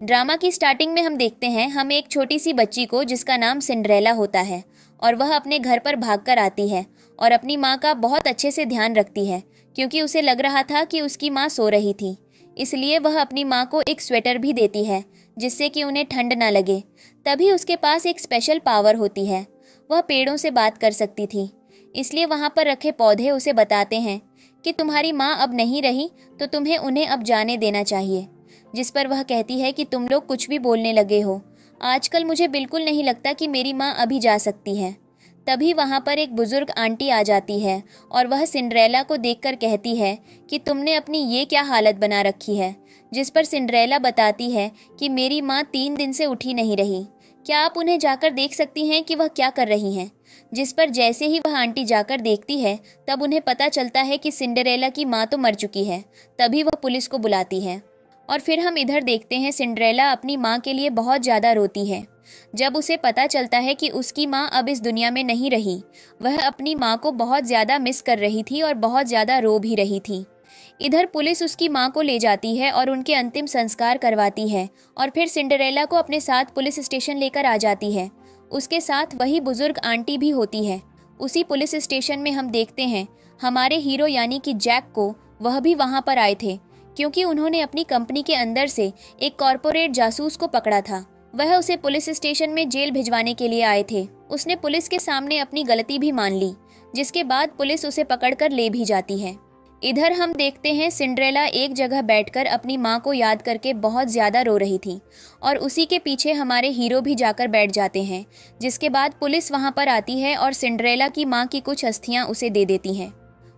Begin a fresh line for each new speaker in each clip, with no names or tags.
Drama की starting में हम देखते हैं हम एक छोटी सी बच्ची को जिसका नाम सिंड्रेला होता है और वह अपने घर पर भागकर आती है और अपनी माँ का बहुत अच्छे से ध्यान रखती है क्योंकि उसे लग रहा था कि उसकी माँ सो रही थी। इसलिए वह अपनी माँ को एक स्वेटर भी देती है जिससे कि उन्हें ठंड ना लगे। तभी उसके पास एक स्पेशल पावर होती है, वह पेड़ों से बात कर सकती थी। इसलिए वहाँ पर रखे पौधे उसे बताते हैं कि तुम्हारी माँ अब नहीं रही तो तुम्हें उन्हें अब जाने देना चाहिए। जिस पर वह कहती है कि तुम लोग कुछ भी बोलने लगे हो, आजकल मुझे बिल्कुल नहीं लगता कि मेरी माँ अभी जा सकती है। तभी वहाँ पर एक बुजुर्ग आंटी आ जाती है और वह सिंड्रेला को देखकर कहती है कि तुमने अपनी ये क्या हालत बना रखी है। जिस पर सिंड्रेला बताती है कि मेरी माँ 3 दिन से उठी नहीं रही, क्या आप उन्हें जाकर देख सकती हैं कि वह क्या कर रही हैं। जिस पर जैसे ही वह आंटी जाकर देखती है तब उन्हें पता चलता है कि सिंड्रेला की माँ तो मर चुकी है। तभी वह पुलिस को बुलाती है और फिर हम इधर देखते हैं सिंड्रेला अपनी माँ के लिए बहुत ज़्यादा रोती है। जब उसे पता चलता है कि उसकी माँ अब इस दुनिया में नहीं रही, वह अपनी माँ को बहुत ज़्यादा मिस कर रही थी और बहुत ज़्यादा रो भी रही थी। इधर पुलिस उसकी माँ को ले जाती है और उनके अंतिम संस्कार करवाती है और फिर सिंड्रेला को अपने साथ पुलिस स्टेशन लेकर आ जाती है। उसके साथ वही बुजुर्ग आंटी भी होती है। उसी पुलिस स्टेशन में हम देखते हैं हमारे हीरो यानी कि जैक को, वह भी वहाँ पर आए थे क्योंकि उन्होंने अपनी कंपनी के अंदर से एक कॉर्पोरेट जासूस को पकड़ा था। वह उसे पुलिस स्टेशन में जेल भिजवाने के लिए आए थे। उसने पुलिस के सामने अपनी गलती भी मान ली, जिसके बाद पुलिस उसे पकड़कर ले भी जाती है। इधर हम देखते हैं सिंड्रेला एक जगह बैठकर अपनी माँ को याद करके बहुत ज़्यादा रो रही थी और उसी के पीछे हमारे हीरो भी जाकर बैठ जाते हैं। जिसके बाद पुलिस वहाँ पर आती है और सिंड्रेला की माँ की कुछ अस्थियाँ उसे दे देती हैं।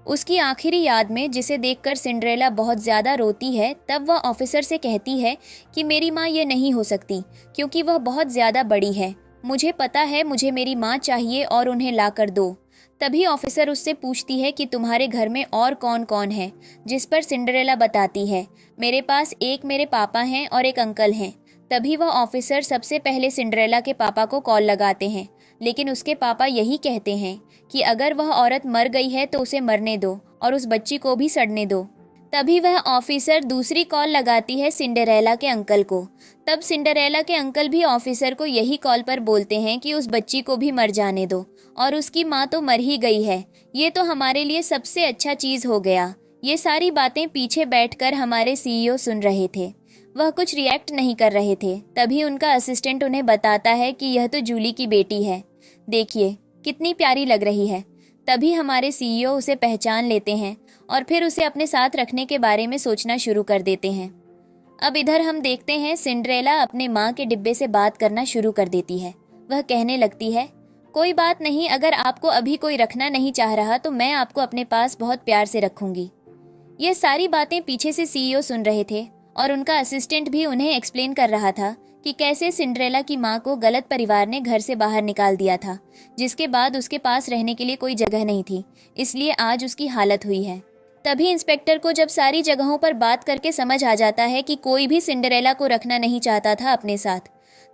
उसकी आखिरी याद में, जिसे देखकर सिंड्रेला बहुत ज़्यादा रोती है, तब वह ऑफिसर से कहती है कि मेरी माँ ये नहीं हो सकती क्योंकि वह बहुत ज़्यादा बड़ी है। मुझे पता है, मुझे मेरी माँ चाहिए और उन्हें ला कर दो। तभी ऑफिसर उससे पूछती है कि तुम्हारे घर में और कौन कौन है। जिस पर सिंड्रेला बताती है मेरे पास एक मेरे पापा हैं और एक अंकल हैं। तभी वह ऑफिसर सबसे पहले सिंड्रेला के पापा को कॉल लगाते हैं, लेकिन उसके पापा यही कहते हैं कि अगर वह औरत मर गई है तो उसे मरने दो और उस बच्ची को भी सड़ने दो। तभी वह ऑफिसर दूसरी कॉल लगाती है सिंड्रेला के अंकल को। तब सिंड्रेला के अंकल भी ऑफिसर को यही कॉल पर बोलते हैं कि उस बच्ची को भी मर जाने दो और उसकी माँ तो मर ही गई है, ये तो हमारे लिए सबसे अच्छा चीज़ हो गया। ये सारी बातें पीछे बैठकर हमारे सीईओ सुन रहे थे, वह कुछ रिएक्ट नहीं कर रहे थे। तभी उनका असिस्टेंट उन्हें बताता है कि यह तो जूली की बेटी है, देखिए कितनी प्यारी लग रही है। तभी हमारे सीईओ उसे पहचान लेते हैं और फिर उसे अपने साथ रखने के बारे में सोचना शुरू कर देते हैं। अब इधर हम देखते हैं सिंड्रेला अपने माँ के डिब्बे से बात करना शुरू कर देती है। वह कहने लगती है कोई बात नहीं, अगर आपको अभी कोई रखना नहीं चाह रहा तो मैं आपको अपने पास बहुत प्यार से रखूंगी। ये सारी बातें पीछे से सीईओ सुन रहे थे और उनका असिस्टेंट भी उन्हें एक्सप्लेन कर रहा था कि कैसे सिंड्रेला की माँ को गलत परिवार ने घर से बाहर निकाल दिया था, जिसके बाद उसके पास रहने के लिए कोई जगह नहीं थी, इसलिए आज उसकी हालत हुई है। तभी इंस्पेक्टर को जब सारी जगहों पर बात करके समझ आ जाता है कि कोई भी सिंड्रेला को रखना नहीं चाहता था अपने साथ,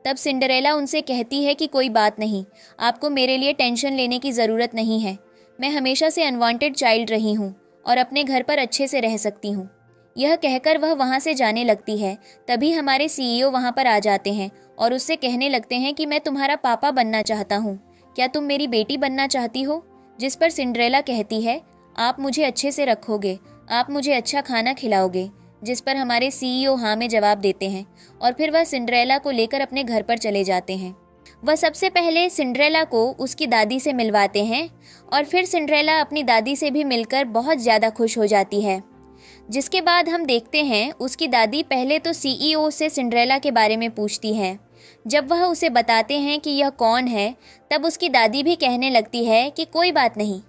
तब सिंड्रेला उनसे कहती है कि कोई बात नहीं, आपको मेरे लिए टेंशन लेने की ज़रूरत नहीं है। मैं हमेशा से अनवांटेड चाइल्ड रही हूँ और अपने घर पर अच्छे से रह सकती हूँ। यह कहकर वह वहाँ से जाने लगती है। तभी हमारे सीईओ वहाँ पर आ जाते हैं और उससे कहने लगते हैं कि मैं तुम्हारा पापा बनना चाहता हूँ, क्या तुम मेरी बेटी बनना चाहती हो। जिस पर सिंड्रेला कहती है आप मुझे अच्छे से रखोगे, आप मुझे अच्छा खाना खिलाओगे। जिस पर हमारे सीईओ हाँ में जवाब देते हैं और फिर वह सिंड्रेला को लेकर अपने घर पर चले जाते हैं। वह सबसे पहले सिंड्रेला को उसकी दादी से मिलवाते हैं और फिर सिंड्रेला अपनी दादी से भी मिलकर बहुत ज़्यादा खुश हो जाती है। जिसके बाद हम देखते हैं उसकी दादी पहले तो सीईओ से सिंड्रेला के बारे में पूछती है। जब वह उसे बताते हैं कि यह कौन है, तब उसकी दादी भी कहने लगती है कि कोई बात नहीं,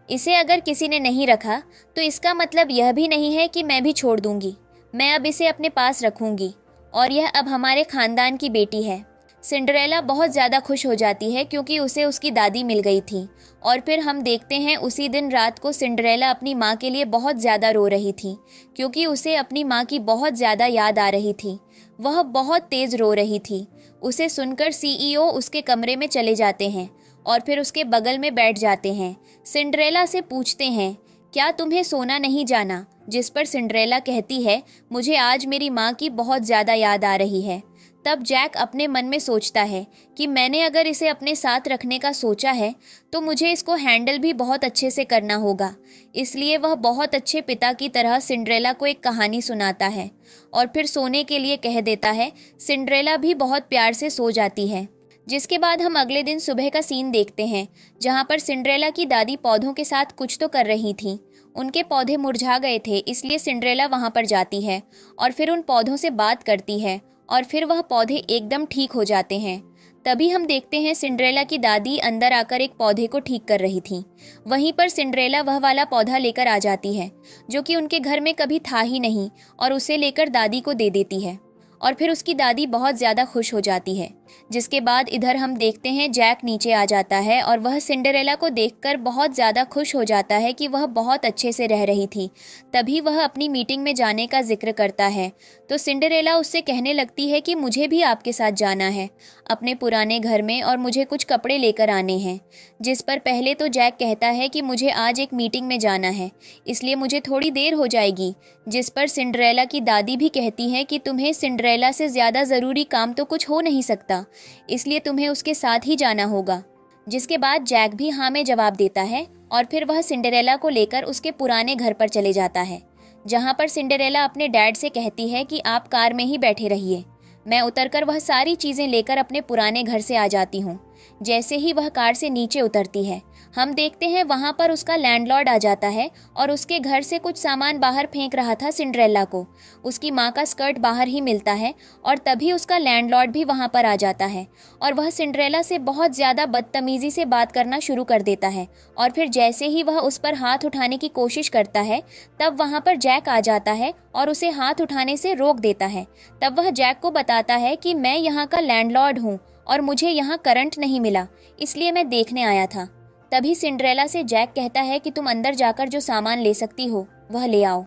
इसे अगर किसी ने नहीं रखा तो इसका मतलब यह भी नहीं है कि मैं भी छोड़ दूंगी। मैं अब इसे अपने पास रखूंगी और यह अब हमारे खानदान की बेटी है। सिंड्रेला बहुत ज़्यादा खुश हो जाती है क्योंकि उसे उसकी दादी मिल गई थी। और फिर हम देखते हैं उसी दिन रात को सिंड्रेला अपनी माँ के लिए बहुत ज़्यादा रो रही थी क्योंकि उसे अपनी माँ की बहुत ज़्यादा याद आ रही थी। वह बहुत तेज़ रो रही थी। उसे सुनकर सीईओ उसके कमरे में चले जाते हैं और फिर उसके बगल में बैठ जाते हैं। सिंड्रेला से पूछते हैं क्या तुम्हें सोना नहीं जाना। जिस पर सिंड्रेला कहती है मुझे आज मेरी माँ की बहुत ज़्यादा याद आ रही है। तब जैक अपने मन में सोचता है कि मैंने अगर इसे अपने साथ रखने का सोचा है तो मुझे इसको हैंडल भी बहुत अच्छे से करना होगा। इसलिए वह बहुत अच्छे पिता की तरह सिंड्रेला को एक कहानी सुनाता है और फिर सोने के लिए कह देता है। सिंड्रेला भी बहुत प्यार से सो जाती है। जिसके बाद हम अगले दिन सुबह का सीन देखते हैं, जहाँ पर सिंड्रेला की दादी पौधों के साथ कुछ तो कर रही थी। उनके पौधे मुरझा गए थे, इसलिए सिंड्रेला वहाँ पर जाती है और फिर उन पौधों से बात करती है और फिर वह पौधे एकदम ठीक हो जाते हैं। तभी हम देखते हैं सिंड्रेला की दादी अंदर आकर एक पौधे को ठीक कर रही थी। वहीं पर सिंड्रेला वह वाला पौधा लेकर आ जाती है जो कि उनके घर में कभी था ही नहीं और उसे लेकर दादी को दे देती है और फिर उसकी दादी बहुत ज़्यादा खुश हो जाती है। जिसके बाद इधर हम देखते हैं जैक नीचे आ जाता है और वह सिंड्रेला को देखकर बहुत ज़्यादा खुश हो जाता है कि वह बहुत अच्छे से रह रही थी। तभी वह अपनी मीटिंग में जाने का जिक्र करता है तो सिंड्रेला उससे कहने लगती है कि मुझे भी आपके साथ जाना है अपने पुराने घर में और मुझे कुछ कपड़े लेकर आने हैं। जिस पर पहले तो जैक कहता है कि मुझे आज एक मीटिंग में जाना है, इसलिए मुझे थोड़ी देर हो जाएगी। जिस पर सिंड्रेला की दादी भी कहती है कि तुम्हें सिंड्रेला से ज़्यादा ज़रूरी काम तो कुछ हो नहीं सकता, इसलिए तुम्हें उसके साथ ही जाना होगा। जिसके बाद जैक भी हाँ में जवाब देता है और फिर वह सिंड्रेला को लेकर उसके पुराने घर पर चले जाता है, जहाँ पर सिंड्रेला अपने डैड से कहती है कि आप कार में ही बैठे रहिए, मैं उतरकर वह सारी चीज़ें लेकर अपने पुराने घर से आ जाती हूँ। जैसे ही वह कार से नीचे उतरती है, हम देखते हैं वहाँ पर उसका लैंडलॉर्ड आ जाता है और उसके घर से कुछ सामान बाहर फेंक रहा था सिंड्रेला को। उसकी माँ का स्कर्ट बाहर ही मिलता है और तभी उसका लैंडलॉर्ड भी वहाँ पर आ जाता है और वह सिंड्रेला से बहुत ज़्यादा बदतमीज़ी से बात करना शुरू कर देता है। और फिर जैसे ही वह उस पर हाथ उठाने की कोशिश करता है, तब वहाँ पर जैक आ जाता है और उसे हाथ उठाने से रोक देता है। तब वह जैक को बताता है कि मैं यहाँ का लैंडलॉर्ड हूँ और मुझे यहाँ करंट नहीं मिला, इसलिए मैं देखने आया था। तभी सिंड्रेला से जैक कहता है कि तुम अंदर जाकर जो सामान ले सकती हो वह ले आओ,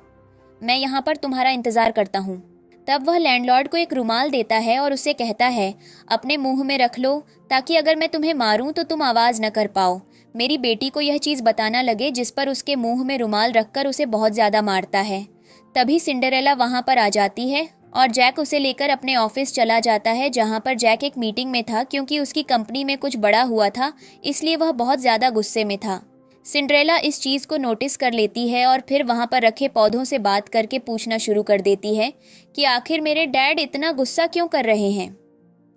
मैं यहाँ पर तुम्हारा इंतज़ार करता हूँ। तब वह लैंडलॉर्ड को एक रुमाल देता है और उससे कहता है अपने मुंह में रख लो ताकि अगर मैं तुम्हें मारूं तो तुम आवाज़ न कर पाओ। मेरी बेटी को यह चीज़ बताना लगे, जिस पर उसके मुंह में रुमाल रखकर उसे बहुत ज़्यादा मारता है। तभी सिंड्रेला वहाँ पर आ जाती है और जैक उसे लेकर अपने ऑफिस चला जाता है, जहाँ पर जैक एक मीटिंग में था क्योंकि उसकी कंपनी में कुछ बड़ा हुआ था, इसलिए वह बहुत ज़्यादा गुस्से में था। सिंड्रेला इस चीज़ को नोटिस कर लेती है और फिर वहाँ पर रखे पौधों से बात करके पूछना शुरू कर देती है कि आखिर मेरे डैड इतना गुस्सा क्यों कर रहे हैं।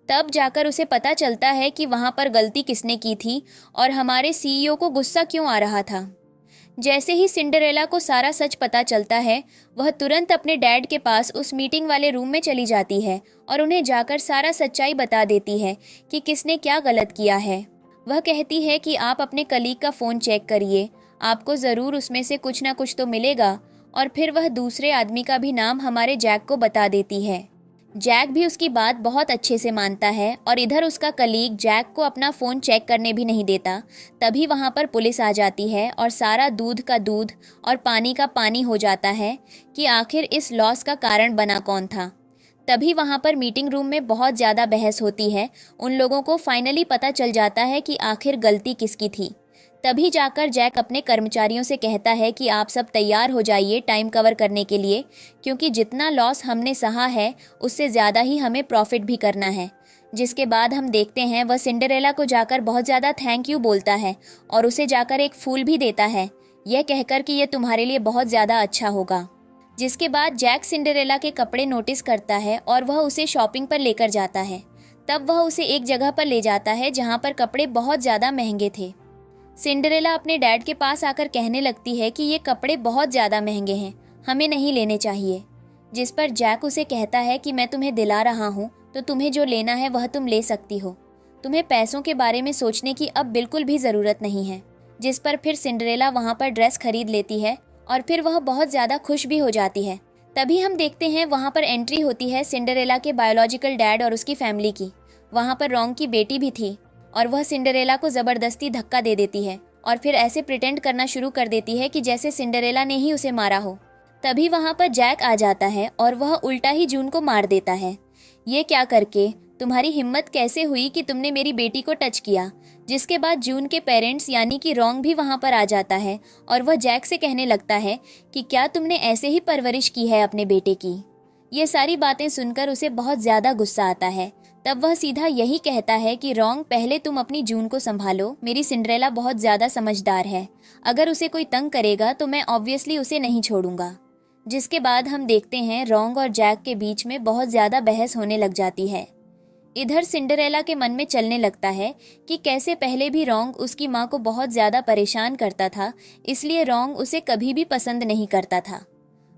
तब जाकर उसे पता चलता है कि वहाँ पर गलती किसने की थी और हमारे सीईओ को गुस्सा क्यों आ रहा था। जैसे ही सिंड्रेला को सारा सच पता चलता है, वह तुरंत अपने डैड के पास उस मीटिंग वाले रूम में चली जाती है और उन्हें जाकर सारा सच्चाई बता देती है कि किसने क्या गलत किया है। वह कहती है कि आप अपने कलीग का फ़ोन चेक करिए, आपको ज़रूर उसमें से कुछ ना कुछ तो मिलेगा। और फिर वह दूसरे आदमी का भी नाम हमारे जैक को बता देती है। जैक भी उसकी बात बहुत अच्छे से मानता है और इधर उसका कलीग जैक को अपना फ़ोन चेक करने भी नहीं देता। तभी वहाँ पर पुलिस आ जाती है और सारा दूध का दूध और पानी का पानी हो जाता है कि आखिर इस लॉस का कारण बना कौन था। तभी वहाँ पर मीटिंग रूम में बहुत ज़्यादा बहस होती है। उन लोगों को फाइनली पता चल जाता है कि आखिर गलती किसकी थी। तभी जाकर जैक अपने कर्मचारियों से कहता है कि आप सब तैयार हो जाइए टाइम कवर करने के लिए, क्योंकि जितना लॉस हमने सहा है उससे ज़्यादा ही हमें प्रॉफिट भी करना है। जिसके बाद हम देखते हैं वह सिंड्रेला को जाकर बहुत ज़्यादा थैंक यू बोलता है और उसे जाकर एक फूल भी देता है, यह कहकर कि यह तुम्हारे लिए बहुत ज़्यादा अच्छा होगा। जिसके बाद जैक सिंड्रेला के कपड़े नोटिस करता है और वह उसे शॉपिंग पर लेकर जाता है। तब वह उसे एक जगह पर ले जाता है जहाँ पर कपड़े बहुत ज़्यादा महंगे थे। सिंड्रेला अपने डैड के पास आकर कहने लगती है कि ये कपड़े बहुत ज़्यादा महंगे हैं, हमें नहीं लेने चाहिए। जिस पर जैक उसे कहता है कि मैं तुम्हें दिला रहा हूँ तो तुम्हें जो लेना है वह तुम ले सकती हो, तुम्हें पैसों के बारे में सोचने की अब बिल्कुल भी ज़रूरत नहीं है। जिस पर फिर सिंड्रेला वहाँ पर ड्रेस खरीद लेती है और फिर वह बहुत ज़्यादा खुश भी हो जाती है। तभी हम देखते हैं वहाँ पर एंट्री होती है सिंड्रेला के बायोलॉजिकल डैड और उसकी फैमिली की। वहाँ पर रॉन्ग की बेटी भी थी और वह सिंड्रेला को ज़बरदस्ती धक्का दे देती है और फिर ऐसे प्रिटेंड करना शुरू कर देती है कि जैसे सिंड्रेला ने ही उसे मारा हो। तभी वहाँ पर जैक आ जाता है और वह उल्टा ही जून को मार देता है। ये क्या करके, तुम्हारी हिम्मत कैसे हुई कि तुमने मेरी बेटी को टच किया। जिसके बाद जून के पेरेंट्स यानी कि रॉन्ग भी वहाँ पर आ जाता है और वह जैक से कहने लगता है कि क्या तुमने ऐसे ही परवरिश की है अपने बेटे की। ये सारी बातें सुनकर उसे बहुत ज़्यादा गुस्सा आता है। तब वह सीधा यही कहता है कि रॉन्ग, पहले तुम अपनी जून को संभालो। मेरी सिंड्रेला बहुत ज़्यादा समझदार है, अगर उसे कोई तंग करेगा तो मैं ऑब्वियसली उसे नहीं छोड़ूंगा। जिसके बाद हम देखते हैं रॉन्ग और जैक के बीच में बहुत ज़्यादा बहस होने लग जाती है। इधर सिंड्रेला के मन में चलने लगता है कि कैसे पहले भी रॉन्ग उसकी माँ को बहुत ज़्यादा परेशान करता था, इसलिए रॉन्ग उसे कभी भी पसंद नहीं करता था।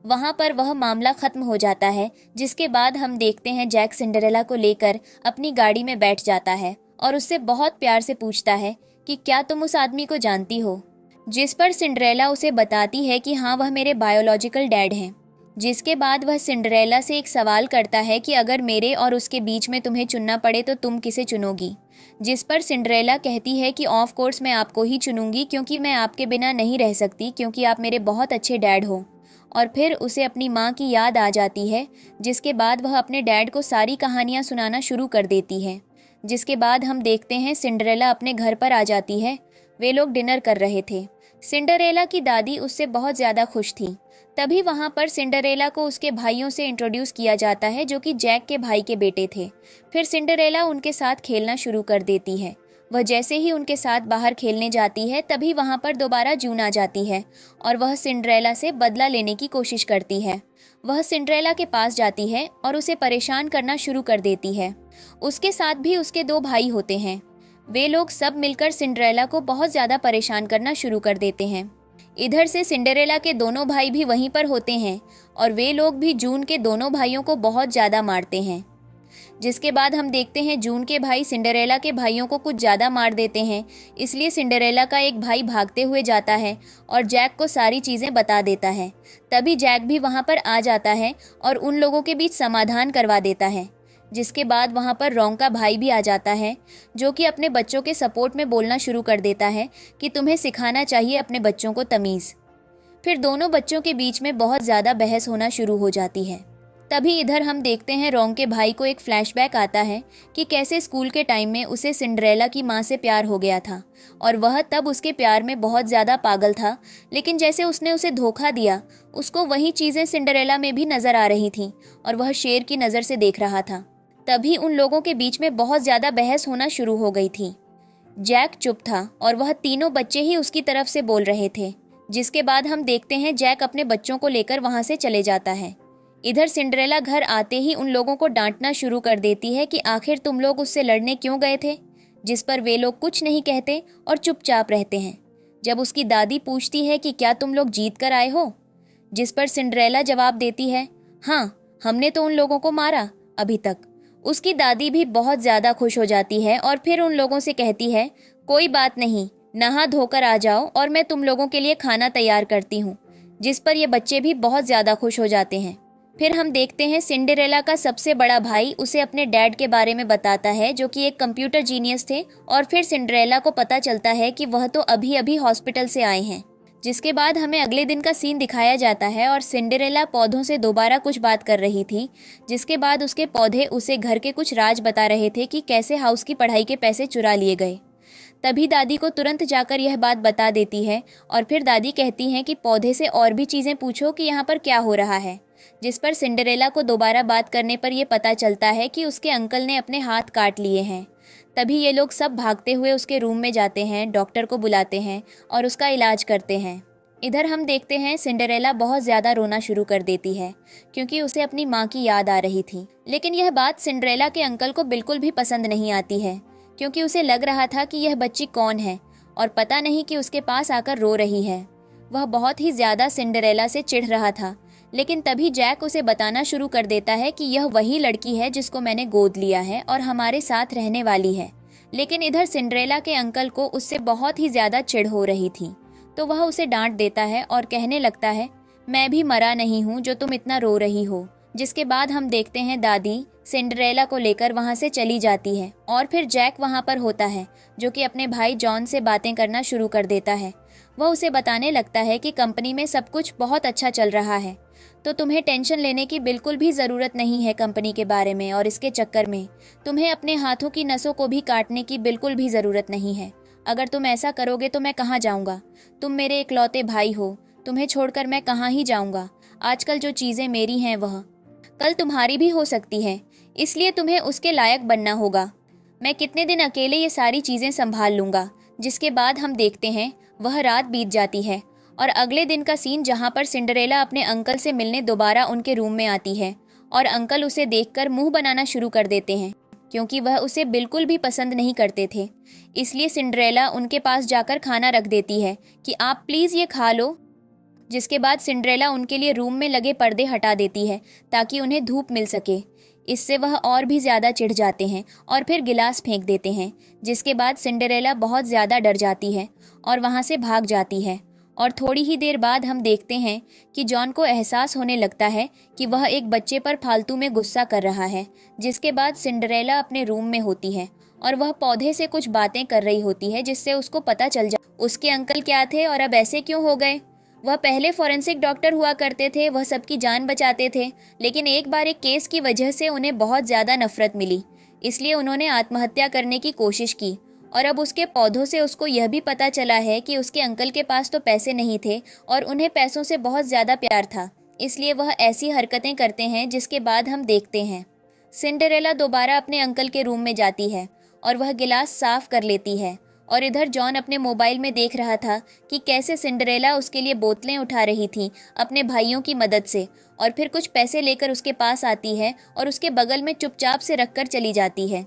वहाँ पर वह मामला खत्म हो जाता है। जिसके बाद हम देखते हैं जैक सिंड्रेला को लेकर अपनी गाड़ी में बैठ जाता है और उससे बहुत प्यार से पूछता है कि क्या तुम उस आदमी को जानती हो। जिस पर सिंड्रेला उसे बताती है कि हाँ, वह मेरे बायोलॉजिकल डैड हैं। जिसके बाद वह सिंड्रेला से एक सवाल करता है कि अगर मेरे और उसके बीच में तुम्हें चुनना पड़े तो तुम किसे चुनोगी। जिस पर सिंड्रेला कहती है कि ऑफ कोर्स मैं आपको ही चुनूंगी, क्योंकि मैं आपके बिना नहीं रह सकती, क्योंकि आप मेरे बहुत अच्छे डैड हो। और फिर उसे अपनी माँ की याद आ जाती है। जिसके बाद वह अपने डैड को सारी कहानियाँ सुनाना शुरू कर देती है। जिसके बाद हम देखते हैं सिंड्रेला अपने घर पर आ जाती है। वे लोग डिनर कर रहे थे। सिंड्रेला की दादी उससे बहुत ज़्यादा खुश थी। तभी वहाँ पर सिंड्रेला को उसके भाइयों से इंट्रोड्यूस किया जाता है, जो कि जैक के भाई के बेटे थे। फिर सिंड्रेला उनके साथ खेलना शुरू कर देती है। वह जैसे ही उनके साथ बाहर खेलने जाती है तभी वहाँ पर दोबारा जून आ जाती है और वह सिंड्रेला से बदला लेने की कोशिश करती है। वह सिंड्रेला के पास जाती है और उसे परेशान करना शुरू कर देती है। उसके साथ भी उसके 2 भाई होते हैं। वे लोग सब मिलकर सिंड्रेला को बहुत ज़्यादा परेशान करना शुरू कर देते हैं। इधर से सिंड्रेला के दोनों भाई भी वहीं पर होते हैं और वे लोग भी जून के दोनों भाइयों को बहुत ज़्यादा मारते हैं। जिसके बाद हम देखते हैं जून के भाई सिंड्रेला के भाइयों को कुछ ज़्यादा मार देते हैं। इसलिए सिंड्रेला का एक भाई भागते हुए जाता है और जैक को सारी चीज़ें बता देता है। तभी जैक भी वहाँ पर आ जाता है और उन लोगों के बीच समाधान करवा देता है। जिसके बाद वहाँ पर रॉन्ग का भाई भी आ जाता है, जो कि अपने बच्चों के सपोर्ट में बोलना शुरू कर देता है कि तुम्हें सिखाना चाहिए अपने बच्चों को तमीज़। फिर दोनों बच्चों के बीच में बहुत ज़्यादा बहस होना शुरू हो जाती है। तभी इधर हम देखते हैं रॉन्ग के भाई को एक फ्लैशबैक आता है कि कैसे स्कूल के टाइम में उसे सिंड्रेला की माँ से प्यार हो गया था और वह तब उसके प्यार में बहुत ज़्यादा पागल था। लेकिन जैसे उसने उसे धोखा दिया, उसको वही चीज़ें सिंड्रेला में भी नज़र आ रही थीं और वह शेर की नज़र से देख रहा था। तभी उन लोगों के बीच में बहुत ज़्यादा बहस होना शुरू हो गई थी। जैक चुप था और वह तीनों बच्चे ही उसकी तरफ से बोल रहे थे। जिसके बाद हम देखते हैं जैक अपने बच्चों को लेकर वहाँ से चले जाता है। इधर सिंड्रेला घर आते ही उन लोगों को डांटना शुरू कर देती है कि आखिर तुम लोग उससे लड़ने क्यों गए थे। जिस पर वे लोग कुछ नहीं कहते और चुपचाप रहते हैं। जब उसकी दादी पूछती है कि क्या तुम लोग जीत कर आए हो, जिस पर सिंड्रेला जवाब देती है, हाँ, हमने तो उन लोगों को मारा अभी तक। उसकी दादी भी बहुत ज़्यादा खुश हो जाती है और फिर उन लोगों से कहती है, कोई बात नहीं, नहा धोकर आ जाओ और मैं तुम लोगों के लिए खाना तैयार करती हूँ। जिस पर ये बच्चे भी बहुत ज़्यादा खुश हो जाते हैं। फिर हम देखते हैं सिंड्रेला का सबसे बड़ा भाई उसे अपने डैड के बारे में बताता है, जो कि एक कंप्यूटर जीनियस थे। और फिर सिंड्रेला को पता चलता है कि वह तो अभी अभी हॉस्पिटल से आए हैं। जिसके बाद हमें अगले दिन का सीन दिखाया जाता है और सिंड्रेला पौधों से दोबारा कुछ बात कर रही थी। जिसके बाद उसके पौधे उसे घर के कुछ राज बता रहे थे कि कैसे हाउस की पढ़ाई के पैसे चुरा लिए गए। तभी दादी को तुरंत जाकर यह बात बता देती है और फिर दादी कहती हैं कि पौधे से और भी चीज़ें पूछो कि यहाँ पर क्या हो रहा है। जिस पर सिंड्रेला को दोबारा बात करने पर यह पता चलता है कि उसके अंकल ने अपने हाथ काट लिए हैं। तभी ये लोग सब भागते हुए उसके रूम में जाते हैं, डॉक्टर को बुलाते हैं और उसका इलाज करते हैं। इधर हम देखते हैं सिंड्रेला बहुत ज़्यादा रोना शुरू कर देती है, क्योंकि उसे अपनी माँ की याद आ रही थी। लेकिन यह बात सिंड्रेला के अंकल को बिल्कुल भी पसंद नहीं आती है, क्योंकि उसे लग रहा था कि यह बच्ची कौन है और पता नहीं कि उसके पास आकर रो रही है। वह बहुत ही ज़्यादा सिंड्रेला से चिढ़ रहा था। लेकिन तभी जैक उसे बताना शुरू कर देता है कि यह वही लड़की है जिसको मैंने गोद लिया है और हमारे साथ रहने वाली है। लेकिन इधर सिंड्रेला के अंकल को उससे बहुत ही ज़्यादा चिढ़ हो रही थी, तो वह उसे डांट देता है और कहने लगता है, मैं भी मरा नहीं हूँ जो तुम इतना रो रही हो। जिसके बाद हम देखते हैं दादी सिंड्रेला को लेकर वहाँ से चली जाती है और फिर जैक वहाँ पर होता है, जो कि अपने भाई जॉन से बातें करना शुरू कर देता है। वह उसे बताने लगता है कि कंपनी में सब कुछ बहुत अच्छा चल रहा है, तो तुम्हें टेंशन लेने की बिल्कुल भी ज़रूरत नहीं है कंपनी के बारे में, और इसके चक्कर में तुम्हें अपने हाथों की नसों को भी काटने की बिल्कुल भी ज़रूरत नहीं है। अगर तुम ऐसा करोगे तो मैं कहाँ जाऊँगा? तुम मेरे इकलौते भाई हो, तुम्हें छोड़कर मैं कहाँ ही जाऊँगा। आजकल जो चीज़ें मेरी हैं वह कल तुम्हारी भी हो सकती है, इसलिए तुम्हें उसके लायक बनना होगा। मैं कितने दिन अकेले ये सारी चीज़ें संभाल लूँगा। जिसके बाद हम देखते हैं वह रात बीत जाती है और अगले दिन का सीन जहाँ पर सिंड्रेला अपने अंकल से मिलने दोबारा उनके रूम में आती है और अंकल उसे देखकर मुंह बनाना शुरू कर देते हैं क्योंकि वह उसे बिल्कुल भी पसंद नहीं करते थे। इसलिए सिंड्रेला उनके पास जाकर खाना रख देती है कि आप प्लीज़ ये खा लो। जिसके बाद सिंड्रेला उनके लिए रूम में लगे पर्दे हटा देती है ताकि उन्हें धूप मिल सके। इससे वह और भी ज़्यादा चिढ़ जाते हैं और फिर गिलास फेंक देते हैं। जिसके बाद सिंड्रेला बहुत ज़्यादा डर जाती है और वहाँ से भाग जाती है। और थोड़ी ही देर बाद हम देखते हैं कि जॉन को एहसास होने लगता है कि वह एक बच्चे पर फालतू में गुस्सा कर रहा है। जिसके बाद सिंड्रेला अपने रूम में होती है और वह पौधे से कुछ बातें कर रही होती है जिससे उसको पता चल जाए उसके अंकल क्या थे और अब ऐसे क्यों हो गए। वह पहले फॉरेंसिक डॉक्टर हुआ करते थे, वह सबकी जान बचाते थे, लेकिन एक बार एक केस की वजह से उन्हें बहुत ज़्यादा नफरत मिली। इसलिए उन्होंने आत्महत्या करने की कोशिश की और अब उसके पौधों से उसको यह भी पता चला है कि उसके अंकल के पास तो पैसे नहीं थे और उन्हें पैसों से बहुत ज़्यादा प्यार था। इसलिए वह ऐसी हरकतें करते हैं। जिसके बाद हम देखते हैं सिंड्रेला दोबारा अपने अंकल के रूम में जाती है और वह गिलास साफ कर लेती है और इधर जॉन अपने मोबाइल में देख रहा था कि कैसे सिंड्रेला उसके लिए बोतलें उठा रही थी अपने भाइयों की मदद से और फिर कुछ पैसे लेकर उसके पास आती है और उसके बगल में चुपचाप से रखकर चली जाती है।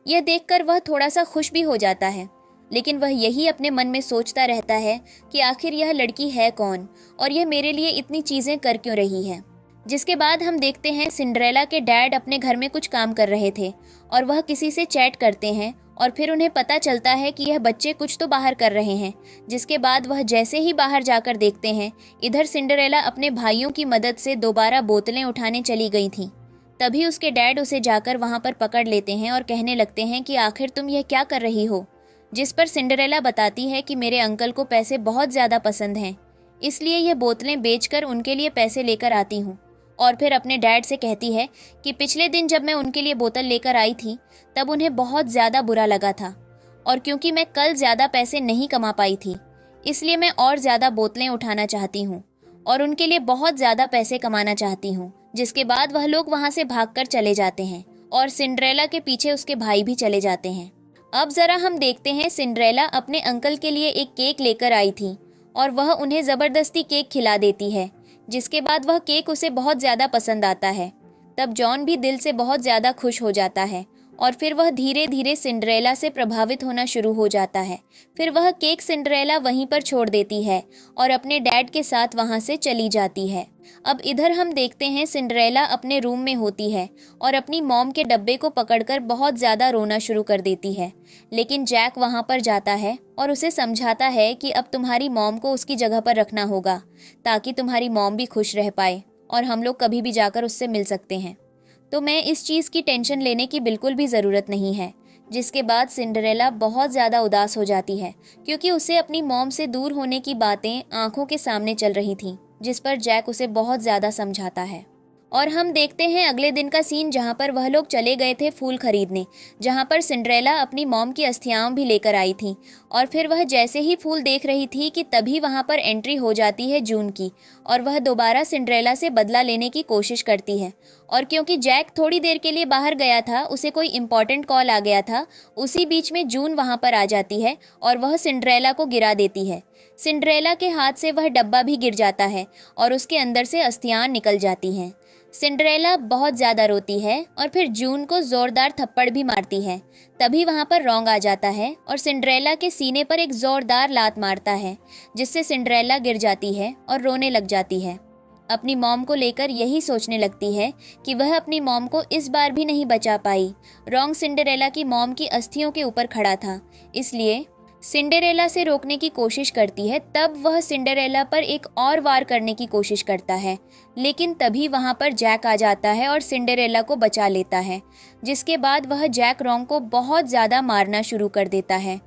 यह देखकर वह थोड़ा सा खुश भी हो जाता है, लेकिन वह यही अपने मन में सोचता रहता है कि आखिर यह लड़की है कौन और यह मेरे लिए इतनी चीज़ें कर क्यों रही है। जिसके बाद हम देखते हैं सिंड्रेला के डैड अपने घर में कुछ काम कर रहे थे और वह किसी से चैट करते हैं और फिर उन्हें पता चलता है कि यह बच्चे कुछ तो बाहर कर रहे हैं। जिसके बाद वह जैसे ही बाहर जाकर देखते हैं इधर सिंड्रेला अपने भाइयों की मदद से दोबारा बोतलें उठाने चली गई थी। तभी उसके डैड उसे जाकर वहां पर पकड़ लेते हैं और कहने लगते हैं कि आखिर तुम यह क्या कर रही हो। जिस पर सिंड्रेला बताती है कि मेरे अंकल को पैसे बहुत ज़्यादा पसंद हैं, इसलिए यह बोतलें बेचकर उनके लिए पैसे लेकर आती हूँ। और फिर अपने डैड से कहती है कि पिछले दिन जब मैं उनके लिए बोतल लेकर आई थी तब उन्हें बहुत ज़्यादा बुरा लगा था और क्योंकि मैं कल ज़्यादा पैसे नहीं कमा पाई थी इसलिए मैं और ज़्यादा बोतलें उठाना चाहती हूँ और उनके लिए बहुत ज़्यादा पैसे कमाना चाहती हूँ। जिसके बाद वह लोग वहाँ से भागकर चले जाते हैं और सिंड्रेला के पीछे उसके भाई भी चले जाते हैं। अब ज़रा हम देखते हैं सिंड्रेला अपने अंकल के लिए एक केक लेकर आई थी और वह उन्हें ज़बरदस्ती केक खिला देती है। जिसके बाद वह केक उसे बहुत ज़्यादा पसंद आता है। तब जॉन भी दिल से बहुत ज़्यादा खुश हो जाता है और फिर वह धीरे धीरे सिंड्रेला से प्रभावित होना शुरू हो जाता है। फिर वह केक सिंड्रेला वहीं पर छोड़ देती है और अपने डैड के साथ वहाँ से चली जाती है। अब इधर हम देखते हैं सिंड्रेला अपने रूम में होती है और अपनी मॉम के डब्बे को पकड़कर बहुत ज़्यादा रोना शुरू कर देती है। लेकिन जैक वहाँ पर जाता है और उसे समझाता है कि अब तुम्हारी मॉम को उसकी जगह पर रखना होगा ताकि तुम्हारी मॉम भी खुश रह पाए और हम लोग कभी भी जाकर उससे मिल सकते हैं। तो मैं इस चीज़ की टेंशन लेने की बिल्कुल भी ज़रूरत नहीं है। जिसके बाद सिंड्रेला बहुत ज़्यादा उदास हो जाती है क्योंकि उसे अपनी मॉम से दूर होने की बातें आंखों के सामने चल रही थीं, जिस पर जैक उसे बहुत ज़्यादा समझाता है। और हम देखते हैं अगले दिन का सीन जहाँ पर वह लोग चले गए थे फूल खरीदने, जहाँ पर सिंड्रेला अपनी मॉम की अस्थियां भी लेकर आई थी। और फिर वह जैसे ही फूल देख रही थी कि तभी वहाँ पर एंट्री हो जाती है जून की और वह दोबारा सिंड्रेला से बदला लेने की कोशिश करती है। और क्योंकि जैक थोड़ी देर के लिए बाहर गया था, उसे कोई इम्पॉर्टेंट कॉल आ गया था, उसी बीच में जून वहाँ पर आ जाती है और वह सिंड्रेला को गिरा देती है। सिंड्रेला के हाथ से वह डब्बा भी गिर जाता है और उसके अंदर से अस्थियां निकल जाती हैं। सिंड्रेला बहुत ज़्यादा रोती है और फिर जून को ज़ोरदार थप्पड़ भी मारती है। तभी वहाँ पर रॉन्ग आ जाता है और सिंड्रेला के सीने पर एक ज़ोरदार लात मारता है, जिससे सिंड्रेला गिर जाती है और रोने लग जाती है। अपनी मॉम को लेकर यही सोचने लगती है कि वह अपनी मॉम को इस बार भी नहीं बचा पाई। रॉन्ग सिंड्रेला की मॉम की अस्थियों के ऊपर खड़ा था, इसलिए सिंड्रेला से रोकने की कोशिश करती है। तब वह सिंड्रेला पर एक और वार करने की कोशिश करता है, लेकिन तभी वहां पर जैक आ जाता है और सिंड्रेला को बचा लेता है। जिसके बाद वह जैक रॉन्ग को बहुत ज़्यादा मारना शुरू कर देता है।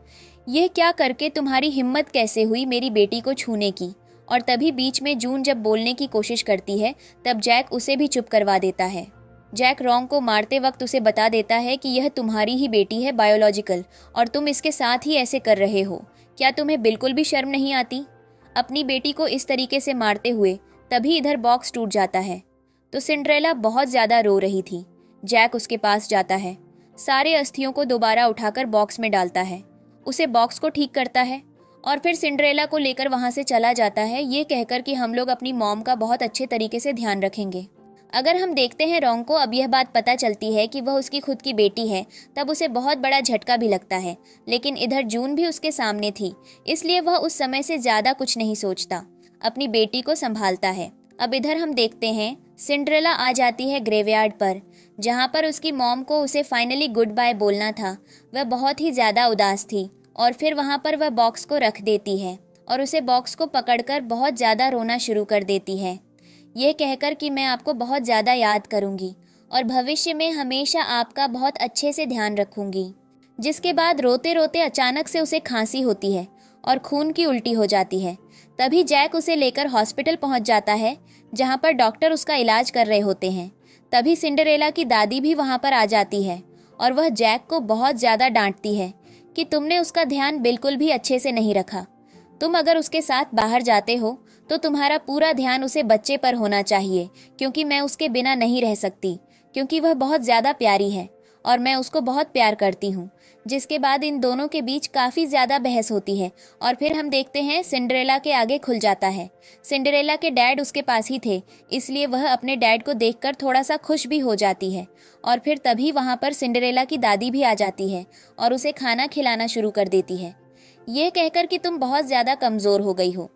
यह क्या करके तुम्हारी हिम्मत कैसे हुई मेरी बेटी को छूने की। और तभी बीच में जून जब बोलने की कोशिश करती है तब जैक उसे भी चुप करवा देता है। जैक रॉन्ग को मारते वक्त उसे बता देता है कि यह तुम्हारी ही बेटी है, बायोलॉजिकल, और तुम इसके साथ ही ऐसे कर रहे हो। क्या तुम्हें बिल्कुल भी शर्म नहीं आती अपनी बेटी को इस तरीके से मारते हुए। तभी इधर बॉक्स टूट जाता है तो सिंड्रेला बहुत ज़्यादा रो रही थी। जैक उसके पास जाता है, सारे अस्थियों को दोबारा उठाकर बॉक्स में डालता है, उसे बॉक्स को ठीक करता है और फिर सिंड्रेला को लेकर वहाँ से चला जाता है, ये कहकर कि हम लोग अपनी मॉम का बहुत अच्छे तरीके से ध्यान रखेंगे। अगर हम देखते हैं रॉन्ग को अब यह बात पता चलती है कि वह उसकी खुद की बेटी है, तब उसे बहुत बड़ा झटका भी लगता है। लेकिन इधर जून भी उसके सामने थी, इसलिए वह उस समय से ज़्यादा कुछ नहीं सोचता, अपनी बेटी को संभालता है। अब इधर हम देखते हैं सिंड्रेला आ जाती है ग्रेवयार्ड पर, जहाँ पर उसकी मॉम को उसे फाइनली गुड बाय बोलना था। वह बहुत ही ज़्यादा उदास थी और फिर वहाँ पर वह बॉक्स को रख देती है और उसे बॉक्स को पकड़कर बहुत ज़्यादा रोना शुरू कर देती है, ये कहकर कि मैं आपको बहुत ज़्यादा याद करूँगी और भविष्य में हमेशा आपका बहुत अच्छे से ध्यान रखूँगी। जिसके बाद रोते रोते अचानक से उसे खांसी होती है और खून की उल्टी हो जाती है। तभी जैक उसे लेकर हॉस्पिटल पहुंच जाता है, जहां पर डॉक्टर उसका इलाज कर रहे होते हैं। तभी सिंड्रेला की दादी भी वहां पर आ जाती है और वह जैक को बहुत ज़्यादा डांटती है कि तुमने उसका ध्यान बिल्कुल भी अच्छे से नहीं रखा। तुम अगर उसके साथ बाहर जाते हो तो तुम्हारा पूरा ध्यान उसे बच्चे पर होना चाहिए, क्योंकि मैं उसके बिना नहीं रह सकती, क्योंकि वह बहुत ज़्यादा प्यारी है और मैं उसको बहुत प्यार करती हूँ। जिसके बाद इन दोनों के बीच काफ़ी ज़्यादा बहस होती है और फिर हम देखते हैं सिंड्रेला के आगे खुल जाता है। सिंड्रेला के डैड उसके पास ही थे, इसलिए वह अपने डैड को देखकर थोड़ा सा खुश भी हो जाती है। और फिर तभी वहाँ पर सिंड्रेला की दादी भी आ जाती है और उसे खाना खिलाना शुरू कर देती है, ये कहकर कि तुम बहुत ज़्यादा कमज़ोर हो गई हो।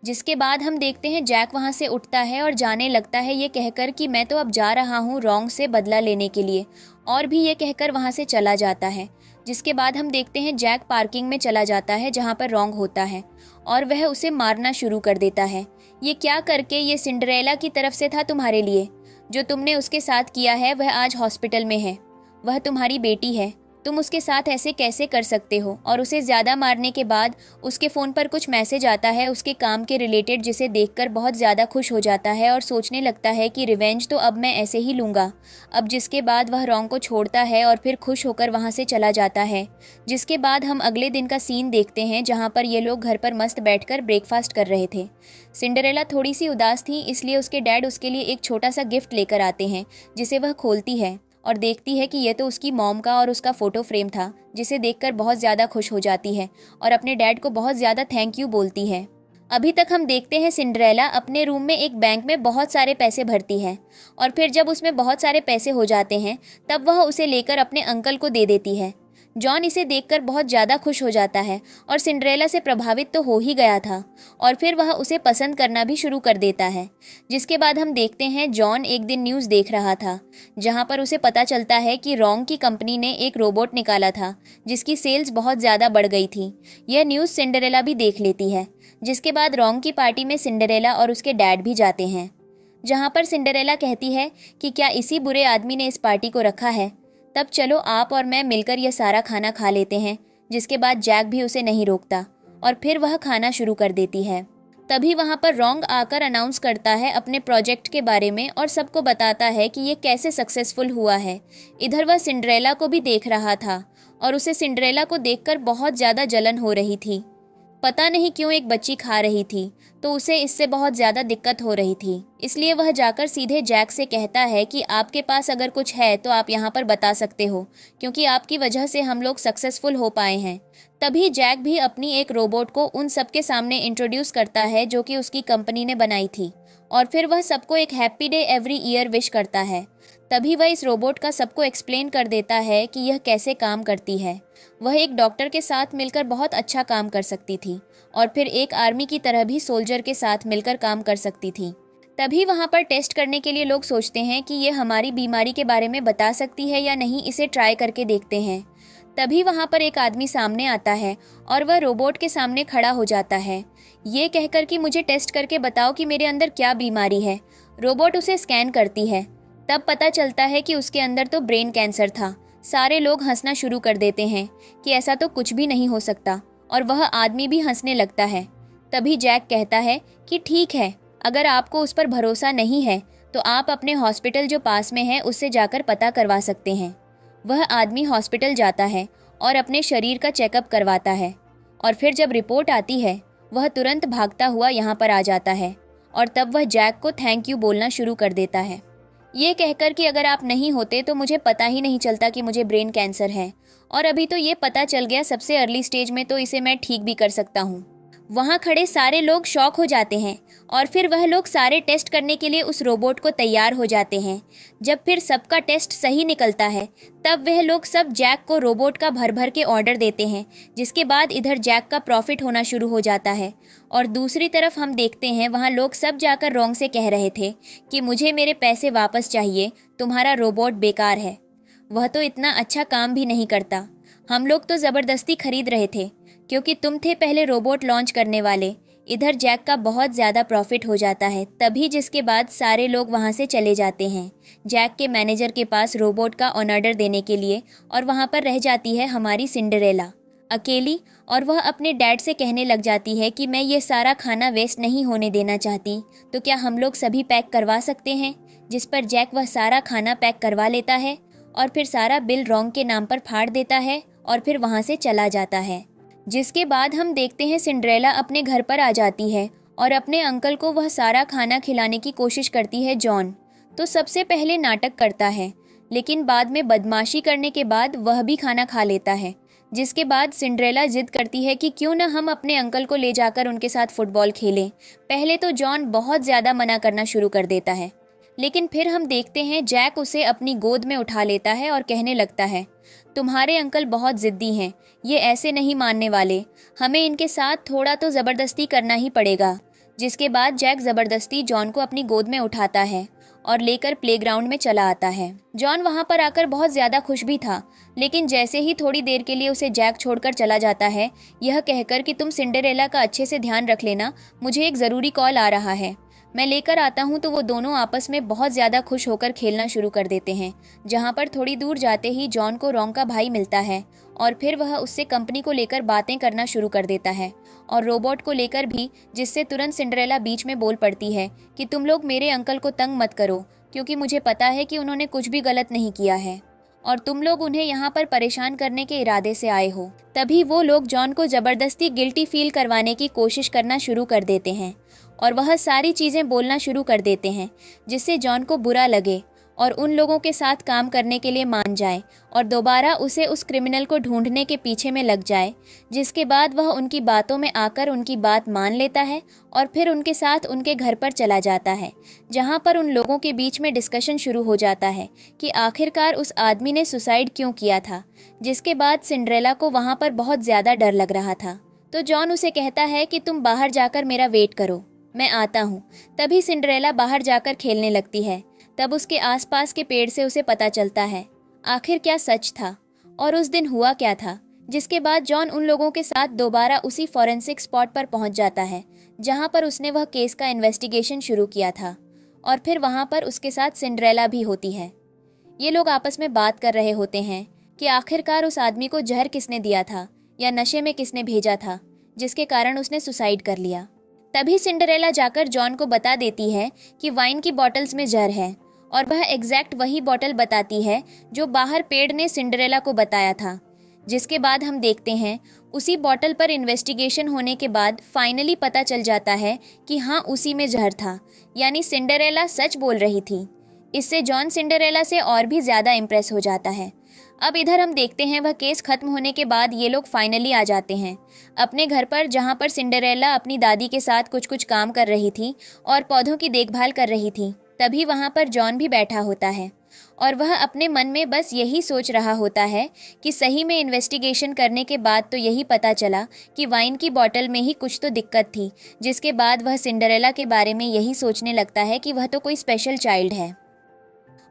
जिसके बाद हम देखते हैं जैक वहाँ से उठता है और जाने लगता है, ये कहकर कि मैं तो अब जा रहा हूँ रॉन्ग से बदला लेने के लिए, और भी ये कहकर वहाँ से चला जाता है। जिसके बाद हम देखते हैं जैक पार्किंग में चला जाता है जहाँ पर रॉन्ग होता है और वह उसे मारना शुरू कर देता है। ये क्या करके, ये सिंड्रेला की तरफ से था तुम्हारे लिए, जो तुमने उसके साथ किया है वह आज हॉस्पिटल में है, वह तुम्हारी बेटी है, तुम उसके साथ ऐसे कैसे कर सकते हो। और उसे ज़्यादा मारने के बाद उसके फ़ोन पर कुछ मैसेज आता है उसके काम के रिलेटेड, जिसे देखकर बहुत ज़्यादा खुश हो जाता है और सोचने लगता है कि रिवेंज तो अब मैं ऐसे ही लूँगा। अब जिसके बाद वह रॉन्ग को छोड़ता है और फिर खुश होकर वहाँ से चला जाता है। जिसके बाद हम अगले दिन का सीन देखते हैं जहाँ पर ये लोग घर पर मस्त बैठकर ब्रेकफास्ट कर रहे थे। सिंड्रेला थोड़ी सी उदास थी, इसलिए उसके डैड उसके लिए एक छोटा सा गिफ्ट लेकर आते हैं, जिसे वह खोलती है और देखती है कि यह तो उसकी मॉम का और उसका फ़ोटो फ्रेम था, जिसे देखकर बहुत ज़्यादा खुश हो जाती है और अपने डैड को बहुत ज़्यादा थैंक यू बोलती है। अभी तक हम देखते हैं सिंड्रेला अपने रूम में एक बैंक में बहुत सारे पैसे भरती है और फिर जब उसमें बहुत सारे पैसे हो जाते हैं तब वह उसे लेकर अपने अंकल को दे देती है। जॉन इसे देखकर बहुत ज़्यादा खुश हो जाता है और सिंड्रेला से प्रभावित तो हो ही गया था और फिर वह उसे पसंद करना भी शुरू कर देता है। जिसके बाद हम देखते हैं जॉन एक दिन न्यूज़ देख रहा था, जहां पर उसे पता चलता है कि रॉन्ग की कंपनी ने एक रोबोट निकाला था जिसकी सेल्स बहुत ज़्यादा बढ़ गई थी। यह न्यूज़ सिंड्रेला भी देख लेती है। जिसके बाद रॉन्ग की पार्टी में सिंड्रेला और उसके डैड भी जाते हैं, जहाँ पर सिंड्रेला कहती है कि क्या इसी बुरे आदमी ने इस पार्टी को रखा है, तब चलो आप और मैं मिलकर यह सारा खाना खा लेते हैं। जिसके बाद जैक भी उसे नहीं रोकता और फिर वह खाना शुरू कर देती है। तभी वहाँ पर रॉन्ग आकर अनाउंस करता है अपने प्रोजेक्ट के बारे में और सबको बताता है कि ये कैसे सक्सेसफुल हुआ है। इधर वह सिंड्रेला को भी देख रहा था और उसे सिंड्रेला को देखकर बहुत ज़्यादा जलन हो रही थी। पता नहीं क्यों एक बच्ची खा रही थी, तो उसे इससे बहुत ज़्यादा दिक्कत हो रही थी। इसलिए वह जाकर सीधे जैक से कहता है कि आपके पास अगर कुछ है तो आप यहाँ पर बता सकते हो, क्योंकि आपकी वजह से हम लोग सक्सेसफुल हो पाए हैं। तभी जैक भी अपनी एक रोबोट को उन सबके सामने इंट्रोड्यूस करता है जो कि उसकी कंपनी ने बनाई थी और फिर वह सबको एक happy day every year wish करता है। तभी वह इस रोबोट का सबको एक्सप्लेन कर देता है कि यह कैसे काम करती है। वह एक डॉक्टर के साथ मिलकर बहुत अच्छा काम कर सकती थी और फिर एक आर्मी की तरह भी सोल्जर के साथ मिलकर काम कर सकती थी। तभी वहाँ पर टेस्ट करने के लिए लोग सोचते हैं कि ये हमारी बीमारी के बारे में बता सकती है या नहीं, इसे ट्राई करके देखते हैं। तभी वहाँ पर एक आदमी सामने आता है और वह रोबोट के सामने खड़ा हो जाता है, ये कहकर कि मुझे टेस्ट करके बताओ कि मेरे अंदर क्या बीमारी है। रोबोट उसे स्कैन करती है, तब पता चलता है कि उसके अंदर तो ब्रेन कैंसर था। सारे लोग हंसना शुरू कर देते हैं कि ऐसा तो कुछ भी नहीं हो सकता और वह आदमी भी हंसने लगता है। तभी जैक कहता है कि ठीक है, अगर आपको उस पर भरोसा नहीं है तो आप अपने हॉस्पिटल जो पास में है उससे जाकर पता करवा सकते हैं। वह आदमी हॉस्पिटल जाता है और अपने शरीर का चेकअप करवाता है और फिर जब रिपोर्ट आती है वह तुरंत भागता हुआ यहाँ पर आ जाता है और तब वह जैक को थैंक यू बोलना शुरू कर देता है। ये कहकर कि अगर आप नहीं होते तो मुझे पता ही नहीं चलता कि मुझे ब्रेन कैंसर है, और अभी तो ये पता चल गया सबसे अर्ली स्टेज में, तो इसे मैं ठीक भी कर सकता हूँ। वहाँ खड़े सारे लोग शॉक हो जाते हैं और फिर वह लोग सारे टेस्ट करने के लिए उस रोबोट को तैयार हो जाते हैं। जब फिर सबका टेस्ट सही निकलता है तब वह लोग सब जैक को रोबोट का भर भर के ऑर्डर देते हैं, जिसके बाद इधर जैक का प्रॉफिट होना शुरू हो जाता है। और दूसरी तरफ हम देखते हैं वहाँ लोग सब जाकर रोंग से कह रहे थे कि मुझे मेरे पैसे वापस चाहिए, तुम्हारा रोबोट बेकार है, वह तो इतना अच्छा काम भी नहीं करता। हम लोग तो ज़बरदस्ती खरीद रहे थे क्योंकि तुम थे पहले रोबोट लॉन्च करने वाले। इधर जैक का बहुत ज़्यादा प्रॉफिट हो जाता है तभी, जिसके बाद सारे लोग वहाँ से चले जाते हैं जैक के मैनेजर के पास रोबोट का ऑन ऑर्डर देने के लिए। और वहाँ पर रह जाती है हमारी सिंड्रेला अकेली, और वह अपने डैड से कहने लग जाती है कि मैं ये सारा खाना वेस्ट नहीं होने देना चाहती, तो क्या हम लोग सभी पैक करवा सकते हैं। जिस पर जैक वह सारा खाना पैक करवा लेता है और फिर सारा बिल रोंग के नाम पर फाड़ देता है और फिर वहाँ से चला जाता है। जिसके बाद हम देखते हैं सिंड्रेला अपने घर पर आ जाती है और अपने अंकल को वह सारा खाना खिलाने की कोशिश करती है। जॉन तो सबसे पहले नाटक करता है, लेकिन बाद में बदमाशी करने के बाद वह भी खाना खा लेता है। जिसके बाद सिंड्रेला जिद करती है कि क्यों न हम अपने अंकल को ले जाकर उनके साथ फुटबॉल खेलें। पहले तो जॉन बहुत ज़्यादा मना करना शुरू कर देता है, लेकिन फिर हम देखते हैं जैक उसे अपनी गोद में उठा लेता है और कहने लगता है, तुम्हारे अंकल बहुत ज़िद्दी हैं, ये ऐसे नहीं मानने वाले, हमें इनके साथ थोड़ा तो ज़बरदस्ती करना ही पड़ेगा। जिसके बाद जैक ज़बरदस्ती जॉन को अपनी गोद में उठाता है और लेकर प्लेग्राउंड में चला आता है। जॉन वहाँ पर आकर बहुत ज़्यादा खुश भी था, लेकिन जैसे ही थोड़ी देर के लिए उसे जैक छोड़कर चला जाता है, यह कहकर कि तुम सिंड्रेला का अच्छे से ध्यान रख लेना, मुझे एक ज़रूरी कॉल आ रहा है, मैं लेकर आता हूँ। तो वो दोनों आपस में बहुत ज़्यादा खुश होकर खेलना शुरू कर देते हैं। जहाँ पर थोड़ी दूर जाते ही जॉन को रोंग का भाई मिलता है और फिर वह उससे कंपनी को लेकर बातें करना शुरू कर देता है और रोबोट को लेकर भी, जिससे तुरंत सिंड्रेला बीच में बोल पड़ती है कि तुम लोग मेरे अंकल को तंग मत करो, क्योंकि मुझे पता है कि उन्होंने कुछ भी गलत नहीं किया है और तुम लोग उन्हें यहाँ पर परेशान करने के इरादे से आए हो। तभी वो लोग जॉन को ज़बरदस्ती गिल्टी फील करवाने की कोशिश करना शुरू कर देते हैं और वह सारी चीज़ें बोलना शुरू कर देते हैं जिससे जॉन को बुरा लगे और उन लोगों के साथ काम करने के लिए मान जाए और दोबारा उसे उस क्रिमिनल को ढूंढने के पीछे में लग जाए। जिसके बाद वह उनकी बातों में आकर उनकी बात मान लेता है और फिर उनके साथ उनके घर पर चला जाता है, जहां पर उन लोगों के बीच में डिस्कशन शुरू हो जाता है कि आखिरकार उस आदमी ने सुसाइड क्यों किया था। जिसके बाद सिंड्रेला को वहां पर बहुत ज़्यादा डर लग रहा था, तो जॉन उसे कहता है कि तुम बाहर जाकर मेरा वेट करो, मैं आता हूँ। तभी सिंड्रेला बाहर जाकर खेलने लगती है। तब उसके आसपास के पेड़ से उसे पता चलता है आखिर क्या सच था और उस दिन हुआ क्या था। जिसके बाद जॉन उन लोगों के साथ दोबारा उसी फॉरेंसिक स्पॉट पर पहुंच जाता है जहां पर उसने वह केस का इन्वेस्टिगेशन शुरू किया था और फिर वहां पर उसके साथ सिंड्रेला भी होती है। ये लोग आपस में बात कर रहे होते हैं कि आखिरकार उस आदमी को जहर किसने दिया था या नशे में किसने भेजा था जिसके कारण उसने सुसाइड कर लिया। तभी सिंड्रेला जाकर जॉन को बता देती है कि वाइन की बॉटल्स में जहर है और वह एग्जैक्ट वही बॉटल बताती है जो बाहर पेड़ ने सिंड्रेला को बताया था। जिसके बाद हम देखते हैं उसी बॉटल पर इन्वेस्टिगेशन होने के बाद फाइनली पता चल जाता है कि हाँ, उसी में जहर था, यानी सिंड्रेला सच बोल रही थी। इससे जॉन सिंड्रेला से और भी ज़्यादा इम्प्रेस हो जाता है। अब इधर हम देखते हैं वह केस खत्म होने के बाद ये लोग फाइनली आ जाते हैं अपने घर पर, जहाँ पर सिंड्रेला अपनी दादी के साथ कुछ कुछ काम कर रही थी और पौधों की देखभाल कर रही थी। तभी वहाँ पर जॉन भी बैठा होता है और वह अपने मन में बस यही सोच रहा होता है कि सही में इन्वेस्टिगेशन करने के बाद तो यही पता चला कि वाइन की बॉटल में ही कुछ तो दिक्कत थी। जिसके बाद वह सिंड्रेला के बारे में यही सोचने लगता है कि वह तो कोई स्पेशल चाइल्ड है।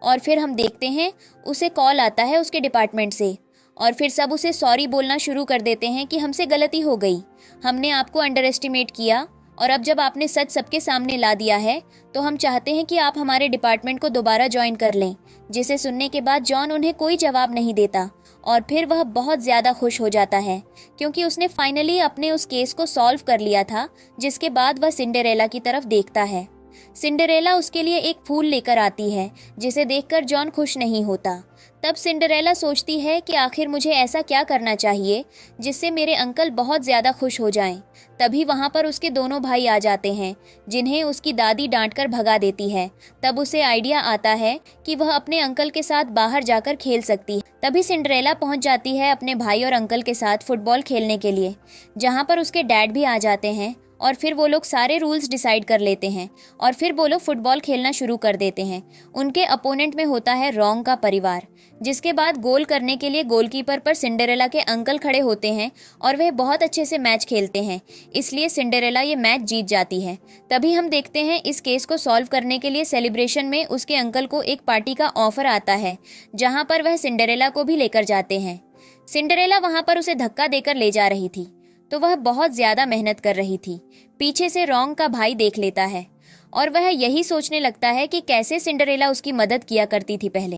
और फिर हम देखते हैं उसे कॉल आता है उसके डिपार्टमेंट से और फिर सब उसे सॉरी बोलना शुरू कर देते हैं कि हमसे गलती हो गई, हमने आपको अंडर एस्टिमेट किया और अब जब आपने सच सबके सामने ला दिया है तो हम चाहते हैं कि आप हमारे डिपार्टमेंट को दोबारा ज्वाइन कर लें। जिसे सुनने के बाद जॉन उन्हें कोई जवाब नहीं देता और फिर वह बहुत ज़्यादा खुश हो जाता है क्योंकि उसने फाइनली अपने उस केस को सॉल्व कर लिया था। जिसके बाद वह सिंड्रेला की तरफ देखता है। सिंड्रेला उसके लिए एक फूल लेकर आती है जिसे देखकर जॉन खुश नहीं होता। तब सिंड्रेला सोचती है कि आखिर मुझे ऐसा क्या करना चाहिए जिससे मेरे अंकल बहुत ज़्यादा खुश हो जाएं। तभी वहाँ पर उसके दोनों भाई आ जाते हैं, जिन्हें उसकी दादी डांटकर भगा देती है। तब उसे आइडिया आता है कि वह अपने अंकल के साथ बाहर जाकर खेल सकती है। तभी सिंड्रेला पहुँच जाती है अपने भाई और अंकल के साथ फुटबॉल खेलने के लिए, जहाँ पर उसके डैड भी आ जाते हैं। और फिर वो लोग सारे रूल्स डिसाइड कर लेते हैं और फिर वो लोग फुटबॉल खेलना शुरू कर देते हैं। उनके अपोनेंट में होता है रॉन्ग का परिवार, जिसके बाद गोल करने के लिए गोलकीपर पर सिंड्रेला के अंकल खड़े होते हैं और वह बहुत अच्छे से मैच खेलते हैं, इसलिए सिंड्रेला ये मैच जीत जाती है। तभी हम देखते हैं इस केस को सॉल्व करने के लिए सेलिब्रेशन में उसके अंकल को एक पार्टी का ऑफर आता है, जहाँ पर वह सिंड्रेला को भी लेकर जाते हैं। सिंड्रेला वहाँ पर उसे धक्का देकर ले जा रही थी, तो वह बहुत ज्यादा मेहनत कर रही थी। पीछे से रॉन्ग का भाई देख लेता है और वह यही सोचने लगता है कि कैसे सिंड्रेला उसकी मदद किया करती थी पहले,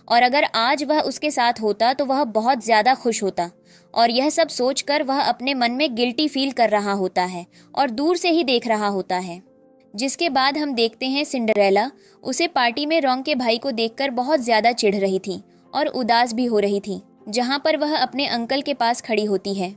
और अगर आज वह उसके साथ होता तो वह बहुत ज्यादा खुश होता। और यह सब सोचकर वह अपने मन में गिल्टी फील कर रहा होता है और दूर से ही देख रहा होता है। जिसके बाद हम देखते हैं सिंड्रेला उसे पार्टी में रॉन्ग के भाई को देखकर बहुत ज्यादा चिढ़ रही थी और उदास भी हो रही थी, जहाँ पर वह अपने अंकल के पास खड़ी होती है।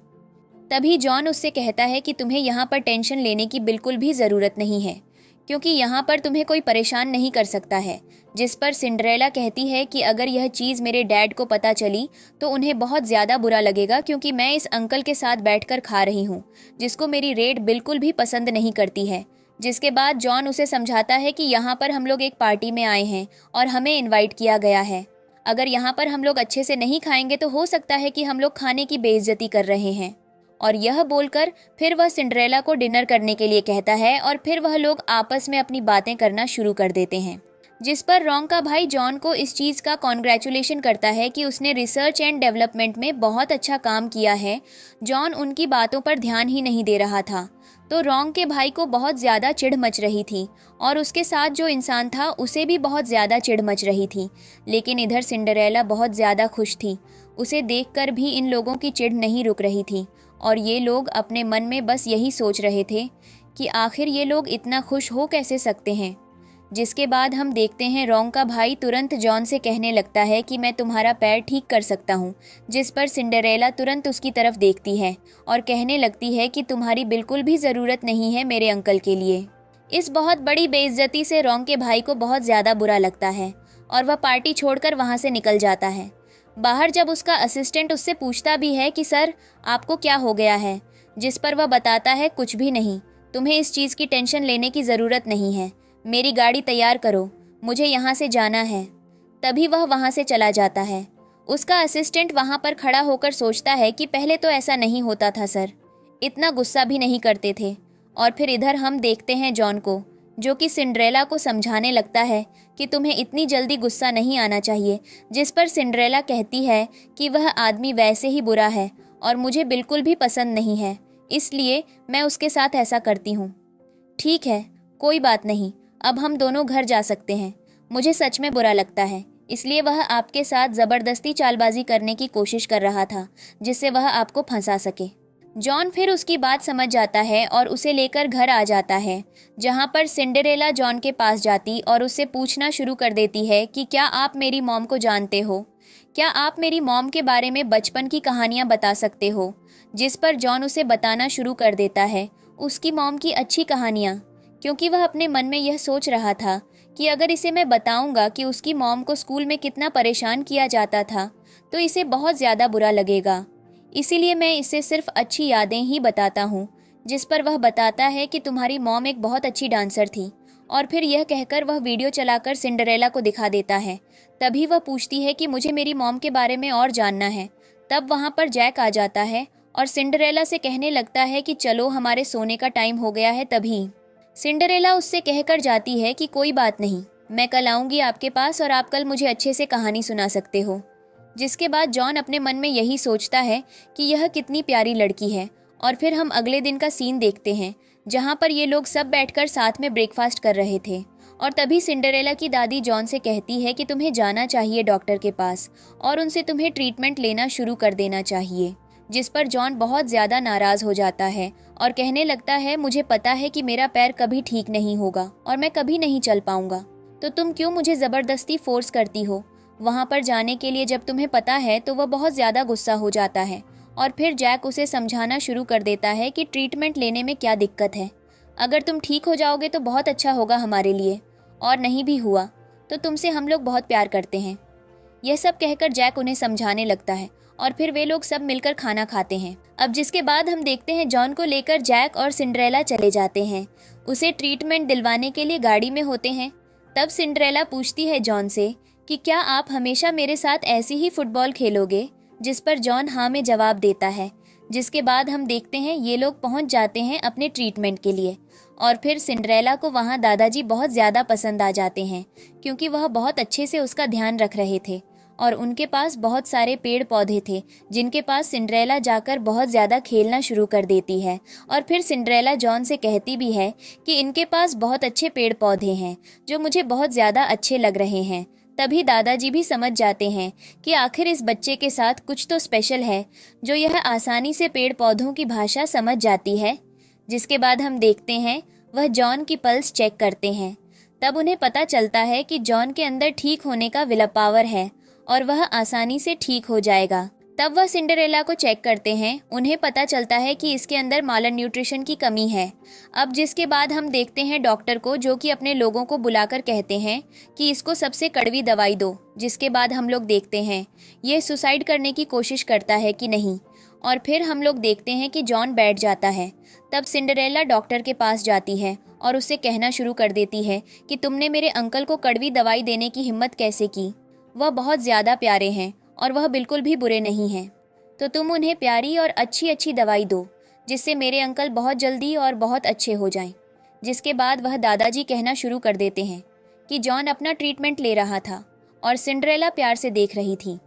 तभी जॉन उससे कहता है कि तुम्हें यहाँ पर टेंशन लेने की बिल्कुल भी ज़रूरत नहीं है, क्योंकि यहाँ पर तुम्हें कोई परेशान नहीं कर सकता है। जिस पर सिंड्रेला कहती है कि अगर यह चीज़ मेरे डैड को पता चली तो उन्हें बहुत ज़्यादा बुरा लगेगा, क्योंकि मैं इस अंकल के साथ बैठकर खा रही हूँ, जिसको मेरी रेड बिल्कुल भी पसंद नहीं करती है। जिसके बाद जॉन उसे समझाता है कि यहाँ पर हम लोग एक पार्टी में आए हैं और हमें इन्वाइट किया गया है। अगर यहाँ पर हम लोग अच्छे से नहीं खाएंगे तो हो सकता है कि हम लोग खाने की बेइज्जती कर रहे हैं। और यह बोलकर फिर वह सिंड्रेला को डिनर करने के लिए कहता है और फिर वह लोग आपस में अपनी बातें करना शुरू कर देते हैं। जिस पर रॉन्ग का भाई जॉन को इस चीज़ का कॉन्ग्रेचुलेशन करता है कि उसने रिसर्च एंड डेवलपमेंट में बहुत अच्छा काम किया है। जॉन उनकी बातों पर ध्यान ही नहीं दे रहा था, तो रॉन्ग के भाई को बहुत ज़्यादा चिढ़ मच रही थी और उसके साथ जो इंसान था उसे भी बहुत ज़्यादा चिढ़ मच रही थी। लेकिन इधर सिंड्रेला बहुत ज़्यादा खुश थी। उसे देखकर भी इन लोगों की चिढ़ नहीं रुक रही थी और ये लोग अपने मन में बस यही सोच रहे थे कि आखिर ये लोग इतना खुश हो कैसे सकते हैं। जिसके बाद हम देखते हैं रॉन्ग का भाई तुरंत जॉन से कहने लगता है कि मैं तुम्हारा पैर ठीक कर सकता हूँ। जिस पर सिंड्रेला तुरंत उसकी तरफ देखती है और कहने लगती है कि तुम्हारी बिल्कुल भी ज़रूरत नहीं है मेरे अंकल के लिए। इस बहुत बड़ी बेइज्जती से रॉन्ग के भाई को बहुत ज़्यादा बुरा लगता है और वह पार्टी छोड़कर वहाँ से निकल जाता है। बाहर जब उसका असिस्टेंट उससे पूछता भी है कि सर आपको क्या हो गया है, जिस पर वह बताता है कुछ भी नहीं, तुम्हें इस चीज़ की टेंशन लेने की ज़रूरत नहीं है, मेरी गाड़ी तैयार करो, मुझे यहाँ से जाना है। तभी वह वहाँ से चला जाता है। उसका असिस्टेंट वहाँ पर खड़ा होकर सोचता है कि पहले तो ऐसा नहीं होता था सर, इतना गुस्सा भी नहीं करते थे। और फिर इधर हम देखते हैं जॉन को, जो कि सिंड्रेला को समझाने लगता है कि तुम्हें इतनी जल्दी गुस्सा नहीं आना चाहिए। जिस पर सिंड्रेला कहती है कि वह आदमी वैसे ही बुरा है और मुझे बिल्कुल भी पसंद नहीं है, इसलिए मैं उसके साथ ऐसा करती हूँ। ठीक है, कोई बात नहीं, अब हम दोनों घर जा सकते हैं। मुझे सच में बुरा लगता है, इसलिए वह आपके साथ ज़बरदस्ती चालबाजी करने की कोशिश कर रहा था, जिससे वह आपको फंसा सके। जॉन फिर उसकी बात समझ जाता है और उसे लेकर घर आ जाता है, जहाँ पर सिंड्रेला जॉन के पास जाती और उससे पूछना शुरू कर देती है कि क्या आप मेरी मॉम को जानते हो, क्या आप मेरी मॉम के बारे में बचपन की कहानियाँ बता सकते हो। जिस पर जॉन उसे बताना शुरू कर देता है उसकी मॉम की अच्छी कहानियाँ, क्योंकि वह अपने मन में यह सोच रहा था कि अगर इसे मैं बताऊंगा कि उसकी मॉम को स्कूल में कितना परेशान किया जाता था तो इसे बहुत ज़्यादा बुरा लगेगा, इसीलिए मैं इसे सिर्फ अच्छी यादें ही बताता हूँ। जिस पर वह बताता है कि तुम्हारी मॉम एक बहुत अच्छी डांसर थी, और फिर यह कहकर वह वीडियो चलाकर सिंड्रेला को दिखा देता है। तभी वह पूछती है कि मुझे मेरी मॉम के बारे में और जानना है। तब वहाँ पर जैक आ जाता है और सिंड्रेला से कहने लगता है कि चलो हमारे सोने का टाइम हो गया है। तभी सिंड्रेला उससे कहकर जाती है कि कोई बात नहीं, मैं कल आऊँगी आपके पास और आप कल मुझे अच्छे से कहानी सुना सकते हो। जिसके बाद जॉन अपने मन में यही सोचता है कि यह कितनी प्यारी लड़की है। और फिर हम अगले दिन का सीन देखते हैं, जहाँ पर ये लोग सब बैठकर साथ में ब्रेकफास्ट कर रहे थे। और तभी सिंड्रेला की दादी जॉन से कहती है कि तुम्हें जाना चाहिए डॉक्टर के पास और उनसे तुम्हें ट्रीटमेंट लेना शुरू कर देना चाहिए। जिस पर जॉन बहुत ज़्यादा नाराज़ हो जाता है और कहने लगता है मुझे पता है कि मेरा पैर कभी ठीक नहीं होगा और मैं कभी नहीं चल पाऊंगा, तो तुम क्यों मुझे ज़बरदस्ती फोर्स करती हो। वहाँ पर जाने के लिए जब तुम्हें पता है तो वह बहुत ज़्यादा गुस्सा हो जाता है और फिर जैक उसे समझाना शुरू कर देता है कि ट्रीटमेंट लेने में क्या दिक्कत है। अगर तुम ठीक हो जाओगे तो बहुत अच्छा होगा हमारे लिए, और नहीं भी हुआ तो तुमसे हम लोग बहुत प्यार करते हैं। यह सब कहकर जैक उन्हें समझाने लगता है और फिर वे लोग सब मिलकर खाना खाते हैं। अब जिसके बाद हम देखते हैं जॉन को लेकर जैक और सिंड्रेला चले जाते हैं। उसे ट्रीटमेंट दिलवाने के लिए गाड़ी में होते हैं। तब सिंड्रेला पूछती है जॉन से कि क्या आप हमेशा मेरे साथ ऐसी ही फुटबॉल खेलोगे, जिस पर जॉन हाँ में जवाब देता है। जिसके बाद हम देखते हैं ये लोग पहुंच जाते हैं अपने ट्रीटमेंट के लिए और फिर सिंड्रेला को वहाँ दादाजी बहुत ज़्यादा पसंद आ जाते हैं क्योंकि वह बहुत अच्छे से उसका ध्यान रख रहे थे और उनके पास बहुत सारे पेड़ पौधे थे जिनके पास सिंड्रेला जाकर बहुत ज़्यादा खेलना शुरू कर देती है। और फिर सिंड्रेला जॉन से कहती भी है कि इनके पास बहुत अच्छे पेड़ पौधे हैं जो मुझे बहुत ज़्यादा अच्छे लग रहे हैं। तभी दादाजी भी समझ जाते हैं कि आखिर इस बच्चे के साथ कुछ तो स्पेशल है जो यह आसानी से पेड़ पौधों की भाषा समझ जाती है। जिसके बाद हम देखते हैं वह जॉन की पल्स चेक करते हैं। तब उन्हें पता चलता है कि जॉन के अंदर ठीक होने का विल पावर है और वह आसानी से ठीक हो जाएगा। तब वह सिंड्रेला को चेक करते हैं। उन्हें पता चलता है कि इसके अंदर माल न्यूट्रिशन की कमी है। अब जिसके बाद हम देखते हैं डॉक्टर को, जो कि अपने लोगों को बुलाकर कहते हैं कि इसको सबसे कड़वी दवाई दो। जिसके बाद हम लोग देखते हैं ये सुसाइड करने की कोशिश करता है कि नहीं, और फिर हम लोग देखते हैं कि जॉन बैठ जाता है। तब सिंड्रेला डॉक्टर के पास जाती है और उससे कहना शुरू कर देती है कि तुमने मेरे अंकल को कड़वी दवाई देने की हिम्मत कैसे की। वह बहुत ज़्यादा प्यारे हैं और वह बिल्कुल भी बुरे नहीं हैं, तो तुम उन्हें प्यारी और अच्छी अच्छी दवाई दो जिससे मेरे अंकल बहुत जल्दी और बहुत अच्छे हो जाएं। जिसके बाद वह दादाजी कहना शुरू कर देते हैं कि जॉन अपना ट्रीटमेंट ले रहा था और सिंड्रेला प्यार से देख रही थी।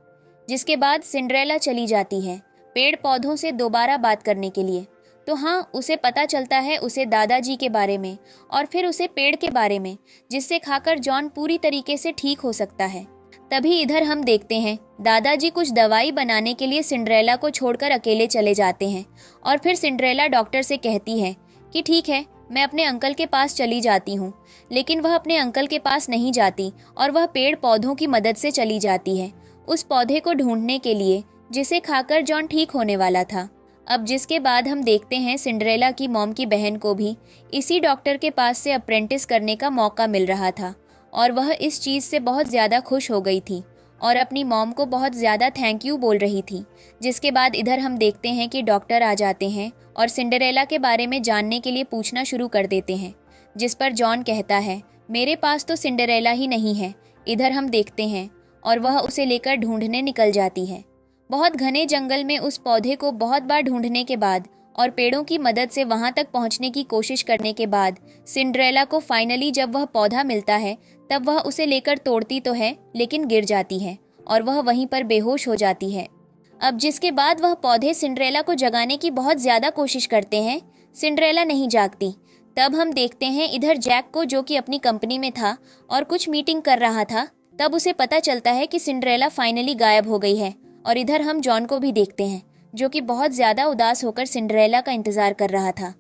जिसके बाद सिंड्रेला चली जाती है पेड़ पौधों से दोबारा बात करने के लिए। तो हाँ, उसे पता चलता है उसे दादाजी के बारे में और फिर उसे पेड़ के बारे में, जिससे खाकर जॉन पूरी तरीके से ठीक हो सकता है। तभी इधर हम देखते हैं दादाजी कुछ दवाई बनाने के लिए सिंड्रेला को छोड़कर अकेले चले जाते हैं और फिर सिंड्रेला डॉक्टर से कहती है कि ठीक है, मैं अपने अंकल के पास चली जाती हूँ। लेकिन वह अपने अंकल के पास नहीं जाती और वह पेड़ पौधों की मदद से चली जाती है उस पौधे को ढूंढने के लिए जिसे खाकर जॉन ठीक होने वाला था। अब जिसके बाद हम देखते हैं सिंड्रेला की मॉम की बहन को भी इसी डॉक्टर के पास से अप्रेंटिस करने का मौका मिल रहा था और वह इस चीज़ से बहुत ज़्यादा खुश हो गई थी और अपनी मॉम को बहुत ज़्यादा थैंक यू बोल रही थी। जिसके बाद इधर हम देखते हैं कि डॉक्टर आ जाते हैं और सिंड्रेला के बारे में जानने के लिए पूछना शुरू कर देते हैं। जिस पर जॉन कहता है मेरे पास तो सिंड्रेला ही नहीं है। इधर हम देखते हैं और वह उसे लेकर ढूंढने निकल जाती है। बहुत घने जंगल में उस पौधे को बहुत बार ढूंढने के बाद और पेड़ों की मदद से वहां तक पहुंचने की कोशिश करने के बाद सिंड्रेला को फाइनली जब वह पौधा मिलता है तब वह उसे लेकर तोड़ती तो है लेकिन गिर जाती है और वह वहीं पर बेहोश हो जाती है। अब जिसके बाद वह पौधे सिंड्रेला को जगाने की बहुत ज़्यादा कोशिश करते हैं। सिंड्रेला नहीं जागती। तब हम देखते हैं इधर जैक को, जो कि अपनी कंपनी में था और कुछ मीटिंग कर रहा था। तब उसे पता चलता है कि सिंड्रेला फाइनली गायब हो गई है। और इधर हम जॉन को भी देखते हैं जो कि बहुत ज़्यादा उदास होकर सिंड्रेला का इंतज़ार कर रहा था।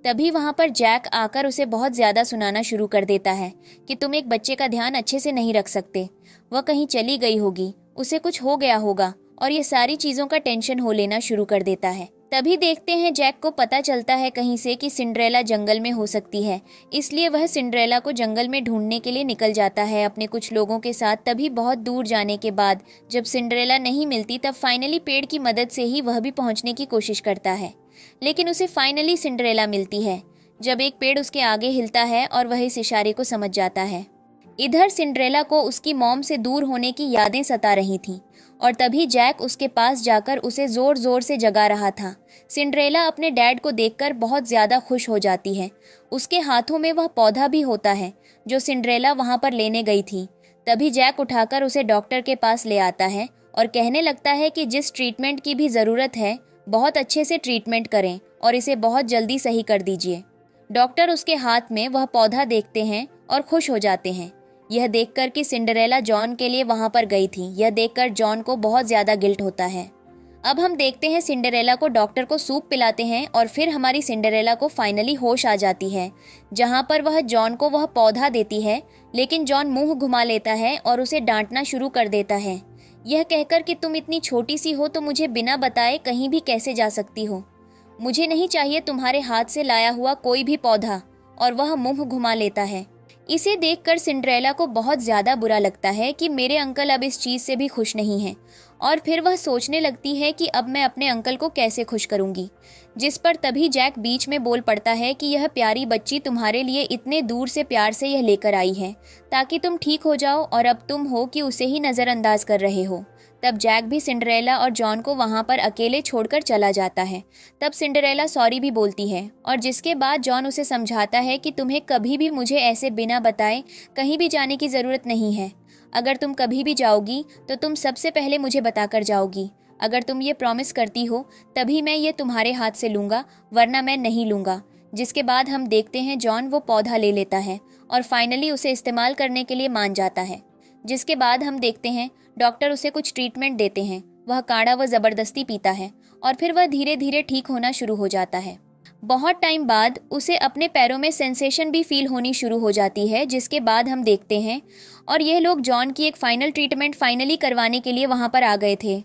तभी वहाँ पर जैक आकर उसे बहुत ज़्यादा सुनाना शुरू कर देता है कि तुम एक बच्चे का ध्यान अच्छे से नहीं रख सकते। वह कहीं चली गई होगी, उसे कुछ हो गया होगा और ये सारी चीज़ों का टेंशन हो लेना शुरू कर देता है। तभी देखते हैं जैक को पता चलता है कहीं से कि सिंड्रेला जंगल में हो सकती है, इसलिए वह सिंड्रेला को जंगल में ढूंढने के लिए निकल जाता है अपने कुछ लोगों के साथ। तभी बहुत दूर जाने के बाद जब सिंड्रेला नहीं मिलती तब फाइनली पेड़ की मदद से ही वह भी पहुंचने की कोशिश करता है, लेकिन उसे फाइनली सिंड्रेला मिलती है जब एक पेड़ उसके आगे हिलता है और वह इस इशारे को समझ जाता है। इधर सिंड्रेला को उसकी मॉम से दूर होने की यादें सता रही थीं और तभी जैक उसके पास जाकर उसे जोर जोर से जगा रहा था। सिंड्रेला अपने डैड को देखकर बहुत ज़्यादा खुश हो जाती है। उसके हाथों में वह पौधा भी होता है जो सिंड्रेला वहाँ पर लेने गई थी। तभी जैक उठाकर उसे डॉक्टर के पास ले आता है और कहने लगता है कि जिस ट्रीटमेंट की भी ज़रूरत है बहुत अच्छे से ट्रीटमेंट करें और इसे बहुत जल्दी सही कर दीजिए। डॉक्टर उसके हाथ में वह पौधा देखते हैं और खुश हो जाते हैं, यह देखकर कि सिंड्रेला जॉन के लिए वहां पर गई थी। यह देखकर जॉन को बहुत ज़्यादा गिल्ट होता है। अब हम देखते हैं सिंड्रेला को डॉक्टर को सूप पिलाते हैं और फिर हमारी सिंड्रेला को फाइनली होश आ जाती है, जहाँ पर वह जॉन को वह पौधा देती है, लेकिन जॉन मुंह घुमा लेता है और उसे डांटना शुरू कर देता है, यह कहकर कि तुम इतनी छोटी सी हो तो मुझे बिना बताए कहीं भी कैसे जा सकती हो। मुझे नहीं चाहिए तुम्हारे हाथ से लाया हुआ कोई भी पौधा। और वह मुंह घुमा लेता है। इसे देखकर सिंड्रेला को बहुत ज़्यादा बुरा लगता है कि मेरे अंकल अब इस चीज़ से भी खुश नहीं हैं, और फिर वह सोचने लगती है कि अब मैं अपने अंकल को कैसे खुश करूंगी। जिस पर तभी जैक बीच में बोल पड़ता है कि यह प्यारी बच्ची तुम्हारे लिए इतने दूर से प्यार से यह लेकर आई है ताकि तुम ठीक हो जाओ, और अब तुम हो कि उसे ही नज़रअंदाज कर रहे हो। तब जैक भी सिंड्रेला और जॉन को वहाँ पर अकेले छोड़कर चला जाता है। तब सिंड्रेला सॉरी भी बोलती है, और जिसके बाद जॉन उसे समझाता है कि तुम्हें कभी भी मुझे ऐसे बिना बताए कहीं भी जाने की ज़रूरत नहीं है। अगर तुम कभी भी जाओगी तो तुम सबसे पहले मुझे बताकर जाओगी। अगर तुम ये प्रॉमिस करती हो तभी मैं ये तुम्हारे हाथ से लूँगा, वरना मैं नहीं लूँगा। जिसके बाद हम देखते हैं जॉन वो पौधा ले लेता है और फाइनली उसे इस्तेमाल करने के लिए मान जाता है। जिसके बाद हम देखते हैं डॉक्टर उसे कुछ ट्रीटमेंट देते हैं। वह काढ़ा वह ज़बरदस्ती पीता है और फिर वह धीरे धीरे ठीक होना शुरू हो जाता है। बहुत टाइम बाद उसे अपने पैरों में सेंसेशन भी फील होनी शुरू हो जाती है। जिसके बाद हम देखते हैं और ये लोग जॉन की एक फाइनल ट्रीटमेंट फाइनली करवाने के लिए वहाँ पर आ गए थे।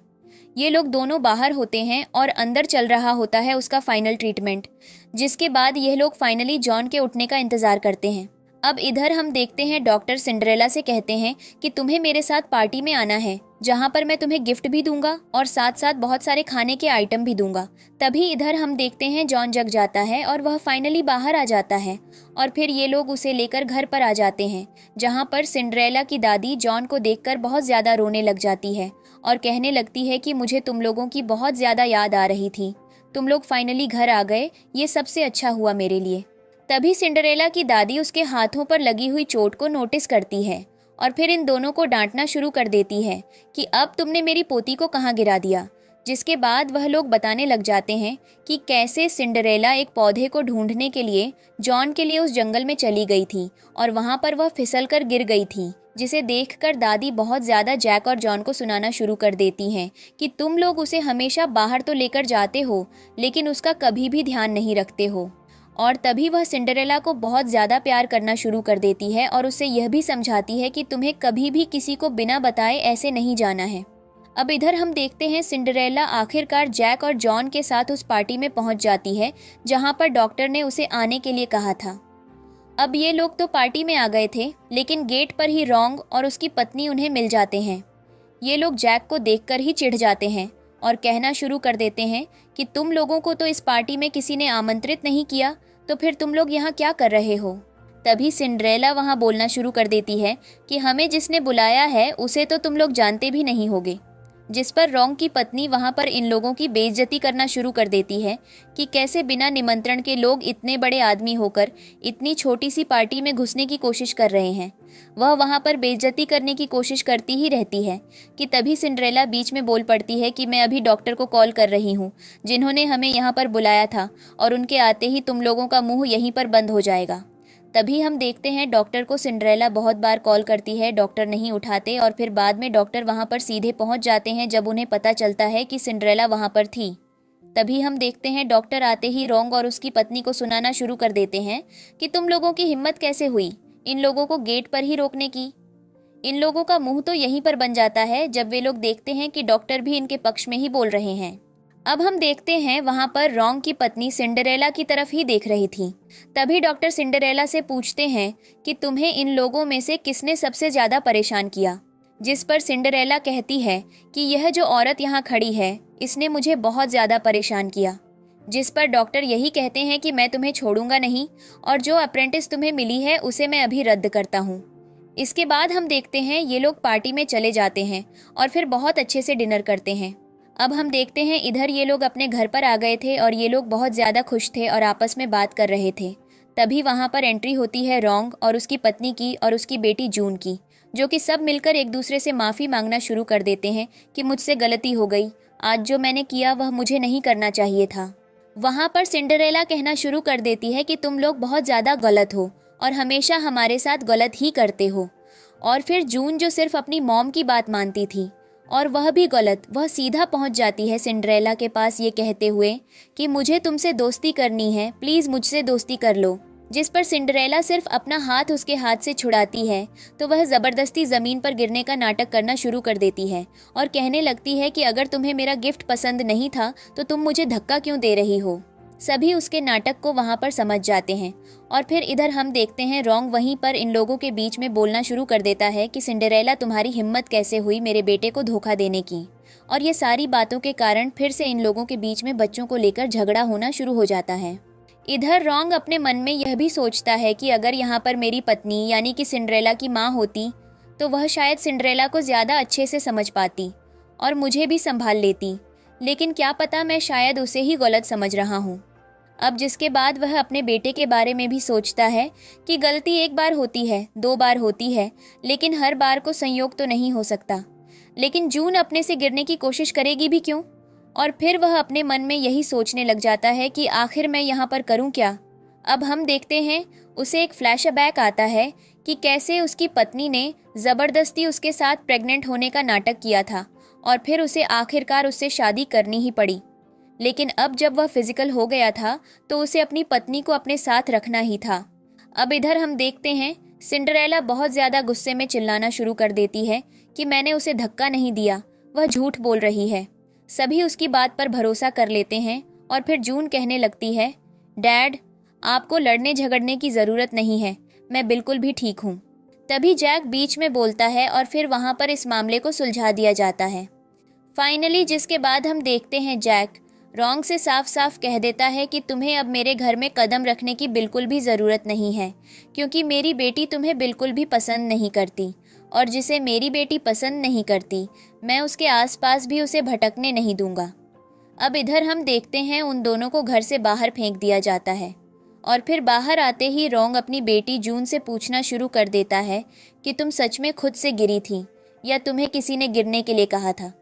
ये लोग दोनों बाहर होते हैं और अंदर चल रहा होता है उसका फाइनल ट्रीटमेंट। जिसके बाद यह लोग फाइनली जॉन के उठने का इंतज़ार करते हैं। अब इधर हम देखते हैं डॉक्टर सिंड्रेला से कहते हैं कि तुम्हें मेरे साथ पार्टी में आना है, जहाँ पर मैं तुम्हें गिफ्ट भी दूंगा और साथ साथ बहुत सारे खाने के आइटम भी दूंगा। तभी इधर हम देखते हैं जॉन जग जाता है और वह फाइनली बाहर आ जाता है, और फिर ये लोग उसे लेकर घर पर आ जाते हैं, जहाँ पर सिंड्रेला की दादी जॉन को देखकर बहुत ज़्यादा रोने लग जाती है और कहने लगती है कि मुझे तुम लोगों की बहुत ज़्यादा याद आ रही थी। तुम लोग फाइनली घर आ गए, ये सबसे अच्छा हुआ मेरे लिए। तभी सिंड्रेला की दादी उसके हाथों पर लगी हुई चोट को नोटिस करती है और फिर इन दोनों को डांटना शुरू कर देती है कि अब तुमने मेरी पोती को कहाँ गिरा दिया। जिसके बाद वह लोग बताने लग जाते हैं कि कैसे सिंड्रेला एक पौधे को ढूंढने के लिए जॉन के लिए उस जंगल में चली गई थी और वहाँ पर वह फिसल कर गिर गई थी, जिसे देखकर दादी बहुत ज़्यादा जैक और जॉन को सुनाना शुरू कर देती हैं कि तुम लोग उसे हमेशा बाहर तो लेकर जाते हो लेकिन उसका कभी भी ध्यान नहीं रखते हो। और तभी वह सिंड्रेला को बहुत ज़्यादा प्यार करना शुरू कर देती है और उसे यह भी समझाती है कि तुम्हें कभी भी किसी को बिना बताए ऐसे नहीं जाना है। अब इधर हम देखते हैं सिंड्रेला आखिरकार जैक और जॉन के साथ उस पार्टी में पहुंच जाती है जहां पर डॉक्टर ने उसे आने के लिए कहा था। अब ये लोग तो पार्टी में आ गए थे, लेकिन गेट पर ही रॉन्ग और उसकी पत्नी उन्हें मिल जाते हैं। ये लोग जैक को देखकर ही चिढ़ जाते हैं और कहना शुरू कर देते हैं कि तुम लोगों को तो इस पार्टी में किसी ने आमंत्रित नहीं किया, तो फिर तुम लोग यहाँ क्या कर रहे हो। तभी सिंड्रेला वहाँ बोलना शुरू कर देती है कि हमें जिसने बुलाया है उसे तो तुम लोग जानते भी नहीं होगे। जिस पर रॉन्ग की पत्नी वहाँ पर इन लोगों की बेइज्जती करना शुरू कर देती है कि कैसे बिना निमंत्रण के लोग इतने बड़े आदमी होकर इतनी छोटी सी पार्टी में घुसने की कोशिश कर रहे हैं। वह वहाँ पर बेइज्जती करने की कोशिश करती ही रहती है कि तभी सिंड्रेला बीच में बोल पड़ती है कि मैं अभी डॉक्टर को कॉल कर रही हूँ, जिन्होंने हमें यहाँ पर बुलाया था, और उनके आते ही तुम लोगों का मुँह यहीं पर बंद हो जाएगा। तभी हम देखते हैं डॉक्टर को सिंड्रेला बहुत बार कॉल करती है, डॉक्टर नहीं उठाते, और फिर बाद में डॉक्टर वहाँ पर सीधे पहुँच जाते हैं जब उन्हें पता चलता है कि सिंड्रेला वहाँ पर थी। तभी हम देखते हैं डॉक्टर आते ही रॉन्ग और उसकी पत्नी को सुनाना शुरू कर देते हैं कि तुम लोगों की हिम्मत कैसे हुई इन लोगों को गेट पर ही रोकने की। इन लोगों का मुंह तो यहीं पर बन जाता है जब वे लोग देखते हैं कि डॉक्टर भी इनके पक्ष में ही बोल रहे हैं। अब हम देखते हैं वहाँ पर रॉन्ग की पत्नी सिंड्रेला की तरफ ही देख रही थी। तभी डॉक्टर सिंड्रेला से पूछते हैं कि तुम्हें इन लोगों में से किसने सबसे ज़्यादा परेशान किया। जिस पर सिंड्रेला कहती है कि यह जो औरत यहाँ खड़ी है इसने मुझे बहुत ज़्यादा परेशान किया। जिस पर डॉक्टर यही कहते हैं कि मैं तुम्हें छोड़ूंगा नहीं, और जो अप्रेंटिस तुम्हें मिली है उसे मैं अभी रद्द करता हूँ। इसके बाद हम देखते हैं ये लोग पार्टी में चले जाते हैं और फिर बहुत अच्छे से डिनर करते हैं। अब हम देखते हैं इधर ये लोग अपने घर पर आ गए थे और ये लोग बहुत ज़्यादा खुश थे और आपस में बात कर रहे थे। तभी वहाँ पर एंट्री होती है रॉन्ग और उसकी पत्नी की और उसकी बेटी जून की, जो कि सब मिलकर एक दूसरे से माफ़ी मांगना शुरू कर देते हैं कि मुझसे गलती हो गई, आज जो मैंने किया वह मुझे नहीं करना चाहिए था। वहाँ पर सिंड्रेला कहना शुरू कर देती है कि तुम लोग बहुत ज़्यादा गलत हो और हमेशा हमारे साथ गलत ही करते हो। और फिर जून जो सिर्फ अपनी मॉम की बात मानती थी और वह भी गलत। वह सीधा पहुंच जाती है सिंड्रेला के पास ये कहते हुए कि मुझे तुमसे दोस्ती करनी है, प्लीज़ मुझसे दोस्ती कर लो। जिस पर सिंड्रेला सिर्फ अपना हाथ उसके हाथ से छुड़ाती है तो वह ज़बरदस्ती ज़मीन पर गिरने का नाटक करना शुरू कर देती है और कहने लगती है कि अगर तुम्हें मेरा गिफ्ट पसंद नहीं था तो तुम मुझे धक्का क्यों दे रही हो। सभी उसके नाटक को वहाँ पर समझ जाते हैं और फिर इधर हम देखते हैं रोंग वहीं पर इन लोगों के बीच में बोलना शुरू कर देता है कि सिंड्रेला तुम्हारी हिम्मत कैसे हुई मेरे बेटे को धोखा देने की। और ये सारी बातों के कारण फिर से इन लोगों के बीच में बच्चों को लेकर झगड़ा होना शुरू हो जाता है। इधर रोंग अपने मन में यह भी सोचता है कि अगर यहाँ पर मेरी पत्नी यानी कि सिंड्रेला की माँ होती तो वह शायद सिंड्रेला को ज़्यादा अच्छे से समझ पाती और मुझे भी संभाल लेती, लेकिन क्या पता मैं शायद उसे ही गलत समझ रहा हूँ। अब जिसके बाद वह अपने बेटे के बारे में भी सोचता है कि गलती एक बार होती है, 2 बार होती है, लेकिन हर बार को संयोग तो नहीं हो सकता। लेकिन जून अपने से गिरने की कोशिश करेगी भी क्यों। और फिर वह अपने मन में यही सोचने लग जाता है कि आखिर मैं यहाँ पर करूँ क्या। अब हम देखते हैं उसे एक फ्लैशबैक आता है कि कैसे उसकी पत्नी ने ज़बरदस्ती उसके साथ प्रेग्नेंट होने का नाटक किया था और फिर उसे आखिरकार उससे शादी करनी ही पड़ी। लेकिन अब जब वह फिजिकल हो गया था तो उसे अपनी पत्नी को अपने साथ रखना ही था। अब इधर हम देखते हैं सिंड्रेला बहुत ज़्यादा गुस्से में चिल्लाना शुरू कर देती है कि मैंने उसे धक्का नहीं दिया, वह झूठ बोल रही है। सभी उसकी बात पर भरोसा कर लेते हैं और फिर जून कहने लगती है, डैड आपको लड़ने झगड़ने की ज़रूरत नहीं है, मैं बिल्कुल भी ठीक हूँ। तभी जैक बीच में बोलता है और फिर वहाँ पर इस मामले को सुलझा दिया जाता है फाइनली। जिसके बाद हम देखते हैं जैक रोंग से साफ साफ कह देता है कि तुम्हें अब मेरे घर में कदम रखने की बिल्कुल भी ज़रूरत नहीं है, क्योंकि मेरी बेटी तुम्हें बिल्कुल भी पसंद नहीं करती और जिसे मेरी बेटी पसंद नहीं करती मैं उसके आसपास भी उसे भटकने नहीं दूंगा। अब इधर हम देखते हैं उन दोनों को घर से बाहर फेंक दिया जाता है और फिर बाहर आते ही रोंग अपनी बेटी जून से पूछना शुरू कर देता है कि तुम सच में खुद से गिरी थी या तुम्हें किसी ने गिरने के लिए कहा था।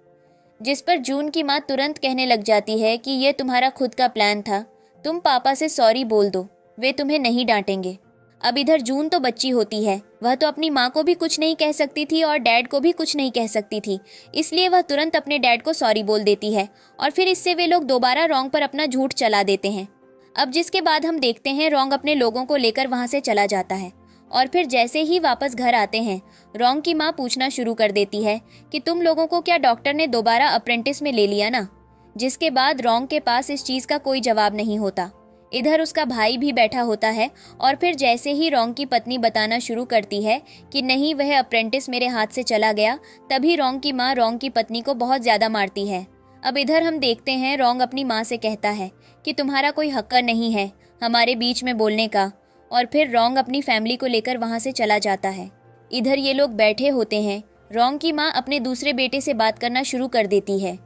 जिस पर जून की माँ तुरंत कहने लग जाती है कि ये तुम्हारा खुद का प्लान था, तुम पापा से सॉरी बोल दो, वे तुम्हें नहीं डांटेंगे। अब इधर जून तो बच्ची होती है, वह तो अपनी माँ को भी कुछ नहीं कह सकती थी और डैड को भी कुछ नहीं कह सकती थी, इसलिए वह तुरंत अपने डैड को सॉरी बोल देती है और फिर इससे वे लोग दोबारा रोंग पर अपना झूठ चला देते हैं। अब जिसके बाद हम देखते हैं रोंग अपने लोगों को लेकर वहाँ से चला जाता है और फिर जैसे ही वापस घर आते हैं रोंग की माँ पूछना शुरू कर देती है कि तुम लोगों को क्या डॉक्टर ने दोबारा अप्रेंटिस में ले लिया ना। जिसके बाद रोंग के पास इस चीज़ का कोई जवाब नहीं होता। इधर उसका भाई भी बैठा होता है और फिर जैसे ही रोंग की पत्नी बताना शुरू करती है कि नहीं वह अप्रेंटिस मेरे हाथ से चला गया, तभी रोंग की माँ रोंग की पत्नी को बहुत ज़्यादा मारती है। अब इधर हम देखते हैं रोंग अपनी माँ से कहता है कि तुम्हारा कोई हक नहीं है हमारे बीच में बोलने का, और फिर रोंग अपनी फैमिली को लेकर वहाँ से चला जाता है। इधर ये लोग बैठे होते हैं, रोंग की माँ अपने दूसरे बेटे से बात करना शुरू कर देती है।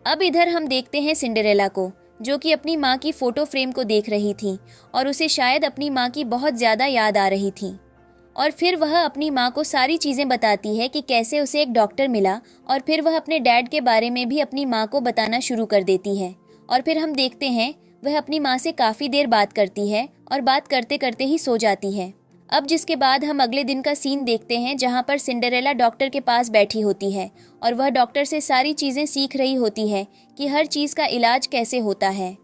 अब इधर हम देखते हैं सिंड्रेला को, जो कि अपनी माँ की फ़ोटो फ्रेम को देख रही थी और उसे शायद अपनी माँ की बहुत ज़्यादा याद आ रही थी। और फिर वह अपनी माँ को सारी चीज़ें बताती है कि कैसे उसे एक डॉक्टर मिला और फिर वह अपने डैड के बारे में भी अपनी माँ को बताना शुरू कर देती है। और फिर हम देखते हैं वह अपनी माँ से काफ़ी देर बात करती है और बात करते करते ही सो जाती है। अब जिसके बाद हम अगले दिन का सीन देखते हैं जहाँ पर सिंड्रेला डॉक्टर के पास बैठी होती है और वह डॉक्टर से सारी चीज़ें सीख रही होती है कि हर चीज़ का इलाज कैसे होता है।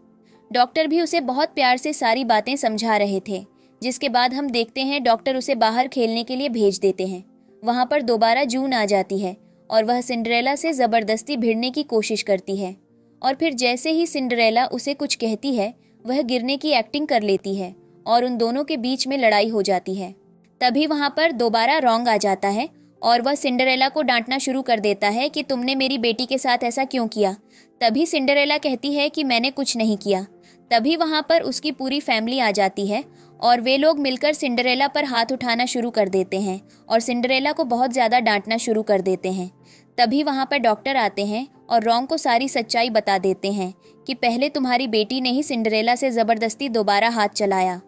डॉक्टर भी उसे बहुत प्यार से सारी बातें समझा रहे थे। जिसके बाद हम देखते हैं डॉक्टर उसे बाहर खेलने के लिए भेज देते हैं। वहाँ पर दोबारा जून आ जाती है और वह सिंड्रेला से ज़बरदस्ती भिड़ने की कोशिश करती है और फिर जैसे ही सिंड्रेला उसे कुछ कहती है वह गिरने की एक्टिंग कर लेती है और उन दोनों के बीच में लड़ाई हो जाती है। तभी वहाँ पर दोबारा रोंग आ जाता है और वह सिंड्रेला को डांटना शुरू कर देता है कि तुमने मेरी बेटी के साथ ऐसा क्यों किया। तभी सिंड्रेला कहती है कि मैंने कुछ नहीं किया। तभी वहाँ पर उसकी पूरी फैमिली आ जाती है और वे लोग मिलकर सिंड्रेला पर हाथ उठाना शुरू कर देते हैं और सिंड्रेला को बहुत ज़्यादा डांटना शुरू कर देते हैं। तभी वहाँ पर डॉक्टर आते हैं और रोंग को सारी सच्चाई बता देते हैं कि पहले तुम्हारी बेटी ने ही सिंड्रेला से ज़बरदस्ती दोबारा हाथ चलाया।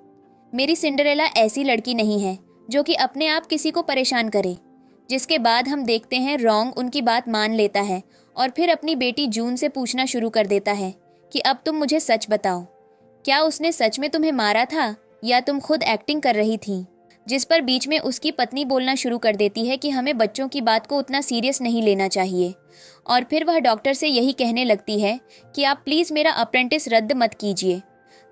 मेरी सिंड्रेला ऐसी लड़की नहीं है जो कि अपने आप किसी को परेशान करे। जिसके बाद हम देखते हैं रोंग उनकी बात मान लेता है और फिर अपनी बेटी जून से पूछना शुरू कर देता है कि अब तुम मुझे सच बताओ, क्या उसने सच में तुम्हें मारा था या तुम खुद एक्टिंग कर रही थी। जिस पर बीच में उसकी पत्नी बोलना शुरू कर देती है कि हमें बच्चों की बात को उतना सीरियस नहीं लेना चाहिए। और फिर वह डॉक्टर से यही कहने लगती है कि आप प्लीज़ मेरा अप्रेंटिस रद्द मत कीजिए।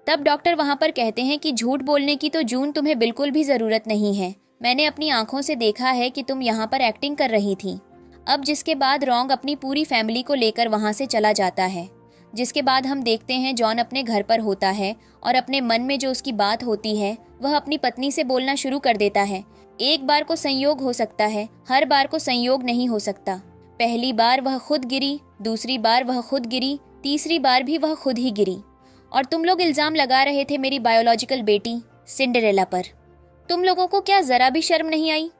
तब डॉक्टर वहाँ पर कहते हैं कि झूठ बोलने की तो जून तुम्हें बिल्कुल भी ज़रूरत नहीं है, मैंने अपनी आंखों से देखा है कि तुम यहाँ पर एक्टिंग कर रही थी। अब जिसके बाद रॉन्ग अपनी पूरी फैमिली को लेकर वहाँ से चला जाता है। जिसके बाद हम देखते हैं जॉन अपने घर पर होता है और अपने मन में जो उसकी बात होती है वह अपनी पत्नी से बोलना शुरू कर देता है। एक बार को संयोग हो सकता है, हर बार को संयोग नहीं हो सकता। पहली बार वह खुद गिरी, दूसरी बार वह खुद गिरी, तीसरी बार भी वह खुद ही गिरी। और तुम लोग इल्ज़ाम लगा रहे थे मेरी बायोलॉजिकल बेटी सिंड्रेला पर। तुम लोगों को क्या ज़रा भी शर्म नहीं आई?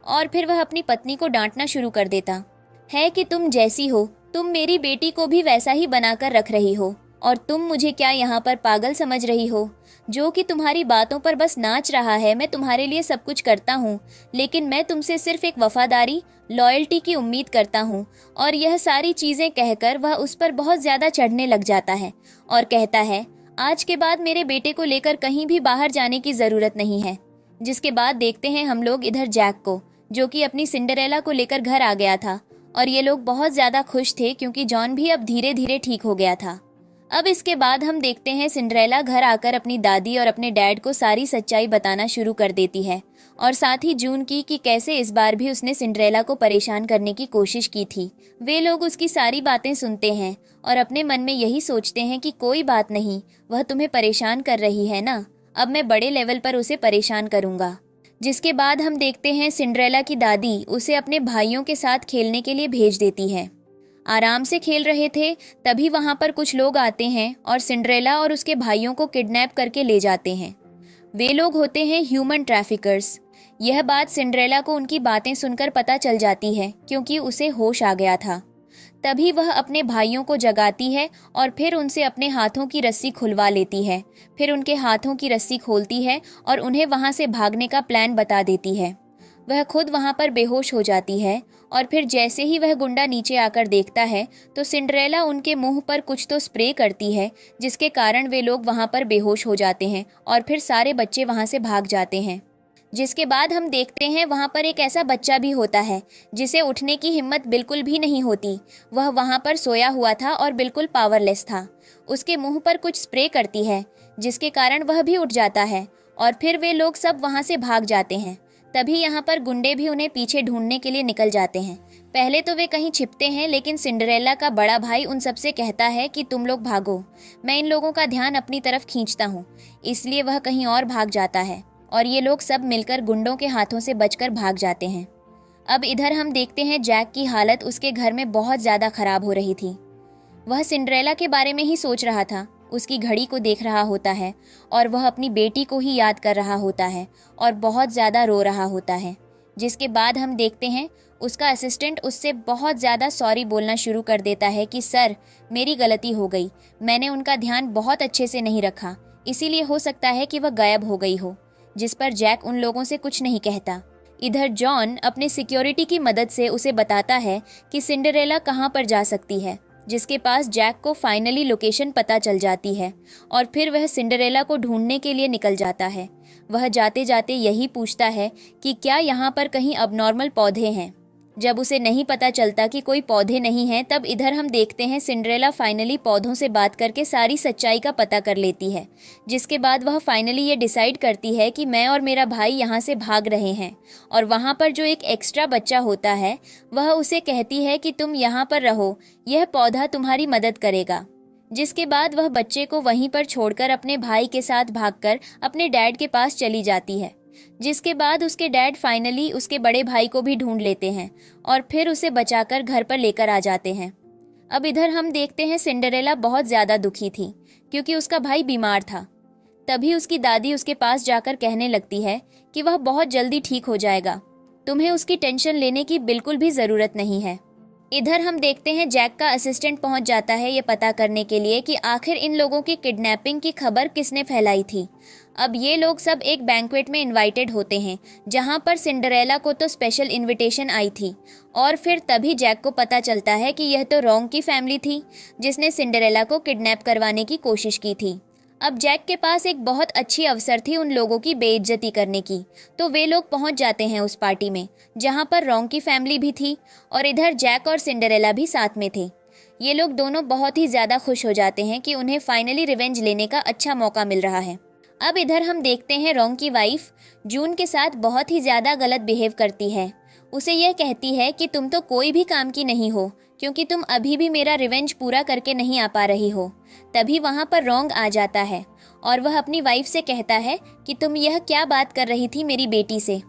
और फिर वह अपनी पत्नी को डांटना शुरू कर देता है कि तुम जैसी हो, तुम मेरी बेटी को भी वैसा ही बनाकर रख रही हो, और तुम मुझे क्या यहाँ पर पागल समझ रही हो, जो कि तुम्हारी बातों पर बस नाच रहा है। मैं तुम्हारे लिए सब कुछ करता हूँ, लेकिन मैं तुमसे सिर्फ एक वफादारी, लॉयल्टी की उम्मीद करता हूँ। और यह सारी चीज़ें कहकर वह उस पर बहुत ज़्यादा चढ़ने लग जाता है और कहता है आज के बाद मेरे बेटे को लेकर कहीं भी बाहर जाने की ज़रूरत नहीं है। जिसके बाद देखते हैं हम लोग इधर जैक को, जो कि अपनी सिंड्रेला को लेकर घर आ गया था, और ये लोग बहुत ज़्यादा खुश थे क्योंकि जॉन भी अब धीरे धीरे ठीक हो गया था। अब इसके बाद हम देखते हैं सिंड्रेला घर आकर अपनी दादी और अपने डैड को सारी सच्चाई बताना शुरू कर देती है, और साथ ही जून की कि कैसे इस बार भी उसने सिंड्रेला को परेशान करने की कोशिश की थी। वे लोग उसकी सारी बातें सुनते हैं और अपने मन में यही सोचते हैं कि कोई बात नहीं, वह तुम्हें परेशान कर रही है ना, अब मैं बड़े लेवल पर उसे परेशान करूँगा। जिसके बाद हम देखते हैं सिंड्रेला की दादी उसे अपने भाइयों के साथ खेलने के लिए भेज देती है। आराम से खेल रहे थे तभी वहाँ पर कुछ लोग आते हैं और सिंड्रेला और उसके भाइयों को किडनैप करके ले जाते हैं। वे लोग होते हैं ह्यूमन ट्रैफिकर्स। यह बात सिंड्रेला को उनकी बातें सुनकर पता चल जाती है क्योंकि उसे होश आ गया था। तभी वह अपने भाइयों को जगाती है और फिर उनसे अपने हाथों की रस्सी खुलवा लेती है। फिर उनके हाथों की रस्सी खोलती है और उन्हें वहाँ से भागने का प्लान बता देती है। वह खुद वहाँ पर बेहोश हो जाती है और फिर जैसे ही वह गुंडा नीचे आकर देखता है तो सिंड्रेला उनके मुंह पर कुछ तो स्प्रे करती है, जिसके कारण वे लोग वहाँ पर बेहोश हो जाते हैं और फिर सारे बच्चे वहाँ से भाग जाते हैं। जिसके बाद हम देखते हैं वहाँ पर एक ऐसा बच्चा भी होता है जिसे उठने की हिम्मत बिल्कुल भी नहीं होती। वह वहाँ पर सोया हुआ था और बिल्कुल पावरलेस था। उसके मुंह पर कुछ स्प्रे करती है जिसके कारण वह भी उठ जाता है और फिर वे लोग सब वहाँ से भाग जाते हैं। तभी यहाँ पर गुंडे भी उन्हें पीछे ढूंढने के लिए निकल जाते हैं। पहले तो वे कहीं छिपते हैं, लेकिन सिंड्रेला का बड़ा भाई उन सबसे कहता है कि तुम लोग भागो, मैं इन लोगों का ध्यान अपनी तरफ खींचता हूँ। इसलिए वह कहीं और भाग जाता है और ये लोग सब मिलकर गुंडों के हाथों से बचकर भाग जाते हैं। अब इधर हम देखते हैं जैक की हालत उसके घर में बहुत ज़्यादा खराब हो रही थी। वह सिंड्रेला के बारे में ही सोच रहा था, उसकी घड़ी को देख रहा होता है और वह अपनी बेटी को ही याद कर रहा होता है और बहुत ज़्यादा रो रहा होता है। जिसके बाद हम देखते हैं उसका असिस्टेंट उससे बहुत ज़्यादा सॉरी बोलना शुरू कर देता है कि सर, मेरी गलती हो गई, मैंने उनका ध्यान बहुत अच्छे से नहीं रखा, इसीलिए हो सकता है कि वह गायब हो गई हो। जिस पर जैक उन लोगों से कुछ नहीं कहता। इधर जॉन अपने सिक्योरिटी की मदद से उसे बताता है कि सिंड्रेला कहाँ पर जा सकती है, जिसके पास जैक को फाइनली लोकेशन पता चल जाती है और फिर वह सिंड्रेला को ढूंढने के लिए निकल जाता है। वह जाते जाते यही पूछता है कि क्या यहाँ पर कहीं अबनॉर्मल पौधे हैं। जब उसे नहीं पता चलता कि कोई पौधे नहीं हैं, तब इधर हम देखते हैं सिंड्रेला फाइनली पौधों से बात करके सारी सच्चाई का पता कर लेती है। जिसके बाद वह फाइनली ये डिसाइड करती है कि मैं और मेरा भाई यहाँ से भाग रहे हैं, और वहाँ पर जो एक एक्स्ट्रा बच्चा होता है वह उसे कहती है कि तुम यहाँ पर रहो, यह पौधा तुम्हारी मदद करेगा। जिसके बाद वह बच्चे को वहीं पर छोड़कर अपने भाई के साथ भागकर अपने डैड के पास चली जाती है। जिसके बाद उसके डैड फाइनली उसके बड़े भाई को भी ढूंढ लेते हैं और फिर उसे बचाकर घर पर लेकर आ जाते हैं। अब इधर हम देखते हैं सिंड्रेला बहुत ज़्यादा दुखी थी क्योंकि उसका भाई बीमार था। तभी उसकी दादी उसके पास जाकर कहने लगती है कि वह बहुत जल्दी ठीक हो जाएगा, तुम्हें उसकी टेंशन लेने की बिल्कुल भी ज़रूरत नहीं है। इधर हम देखते हैं जैक का असिस्टेंट पहुंच जाता है ये पता करने के लिए कि आखिर इन लोगों की किडनैपिंग की खबर किसने फैलाई थी। अब ये लोग सब एक बैंक्वेट में इनवाइटेड होते हैं जहां पर सिंड्रेला को तो स्पेशल इनविटेशन आई थी, और फिर तभी जैक को पता चलता है कि यह तो रॉन्ग की फैमिली थी जिसने सिंड्रेला को किडनैप करवाने की कोशिश की थी। अब जैक के पास एक बहुत अच्छी अवसर थी उन लोगों की बेइज्जती करने की। तो वे लोग पहुंच जाते हैं उस पार्टी में, जहां पर रॉन्ग की फैमिली भी थी और इधर जैक और सिंड्रेला भी साथ में थे। ये लोग दोनों बहुत ही ज़्यादा खुश हो जाते हैं कि उन्हें फाइनली रिवेंज लेने का अच्छा मौका मिल रहा है। अब इधर हम देखते हैं रॉन्ग की वाइफ जून के साथ बहुत ही ज़्यादा गलत बिहेव करती है। उसे यह कहती है कि तुम तो कोई भी काम की नहीं हो, क्योंकि तुम अभी भी मेरा रिवेंज पूरा करके नहीं आ पा रही हो। तभी वहाँ पर रॉन्ग आ जाता है और वह अपनी वाइफ से कहता है कि तुम यह क्या बात कर रही थी मेरी बेटी से।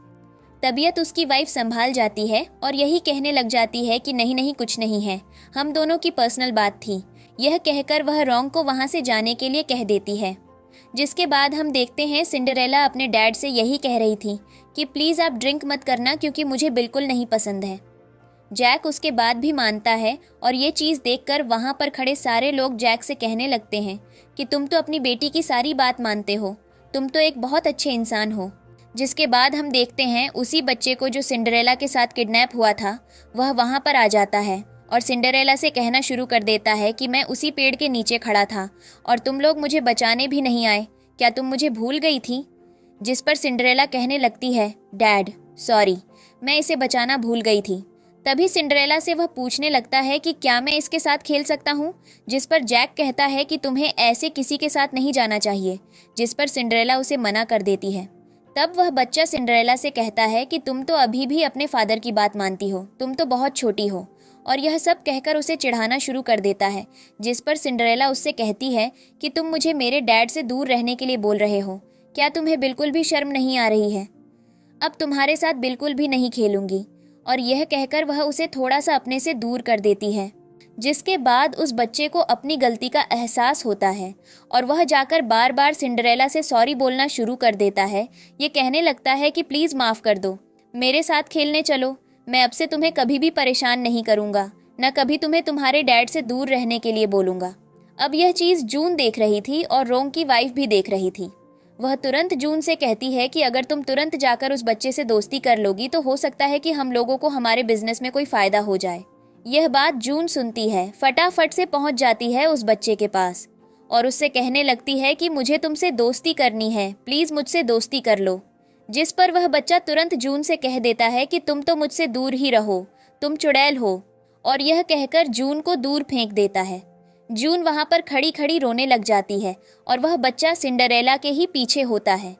तबीयत उसकी वाइफ संभाल जाती है और यही कहने लग जाती है कि नहीं नहीं, कुछ नहीं है, हम दोनों की पर्सनल बात थी। यह कहकर वह रॉन्ग को वहाँ से जाने के लिए कह देती है। जिसके बाद हम देखते हैं सिंड्रेला अपने डैड से यही कह रही थी कि प्लीज़ आप ड्रिंक मत करना, क्योंकि मुझे बिल्कुल नहीं पसंद है। जैक उसके बाद भी मानता है और ये चीज़ देखकर वहाँ पर खड़े सारे लोग जैक से कहने लगते हैं कि तुम तो अपनी बेटी की सारी बात मानते हो, तुम तो एक बहुत अच्छे इंसान हो। जिसके बाद हम देखते हैं उसी बच्चे को जो सिंड्रेला के साथ किडनैप हुआ था, वह वहाँ पर आ जाता है और सिंड्रेला से कहना शुरू कर देता है कि मैं उसी पेड़ के नीचे खड़ा था और तुम लोग मुझे बचाने भी नहीं आए, क्या तुम मुझे भूल गई थी। जिस पर सिंड्रेला कहने लगती है, डैड सॉरी, मैं इसे बचाना भूल गई थी। तभी सिंड्रेला से वह पूछने लगता है कि क्या मैं इसके साथ खेल सकता हूँ। जिस पर जैक कहता है कि तुम्हें ऐसे किसी के साथ नहीं जाना चाहिए। जिस पर सिंड्रेला उसे मना कर देती है। तब वह बच्चा सिंड्रेला से कहता है कि तुम तो अभी भी अपने फादर की बात मानती हो, तुम तो बहुत छोटी हो, और यह सब कहकर उसे चिढ़ाना शुरू कर देता है। जिस पर सिंड्रेला उससे कहती है कि तुम मुझे मेरे डैड से दूर रहने के लिए बोल रहे हो, क्या तुम्हें बिल्कुल भी शर्म नहीं आ रही है। अब तुम्हारे साथ बिल्कुल भी नहीं खेलूंगी। और यह कहकर वह उसे थोड़ा सा अपने से दूर कर देती है। जिसके बाद उस बच्चे को अपनी गलती का एहसास होता है और वह जाकर बार बार सिंड्रेला से सॉरी बोलना शुरू कर देता है। ये कहने लगता है कि प्लीज़ माफ़ कर दो, मेरे साथ खेलने चलो, मैं अब से तुम्हें कभी भी परेशान नहीं करूँगा, न कभी तुम्हें तुम्हारे डैड से दूर रहने के लिए बोलूँगा। अब यह चीज़ जून देख रही थी और रोंग की वाइफ भी देख रही थी। वह तुरंत जून से कहती है कि अगर तुम तुरंत जाकर उस बच्चे से दोस्ती कर लोगी तो हो सकता है कि हम लोगों को हमारे बिजनेस में कोई फ़ायदा हो जाए। यह बात जून सुनती है, फटाफट से पहुंच जाती है उस बच्चे के पास और उससे कहने लगती है कि मुझे तुमसे दोस्ती करनी है, प्लीज़ मुझसे दोस्ती कर लो। जिस पर वह बच्चा तुरंत जून से कह देता है कि तुम तो मुझसे दूर ही रहो, तुम चुड़ैल हो, और यह कहकर जून को दूर फेंक देता है। जून वहाँ पर खड़ी खड़ी रोने लग जाती है और वह बच्चा सिंड्रेला के ही पीछे होता है।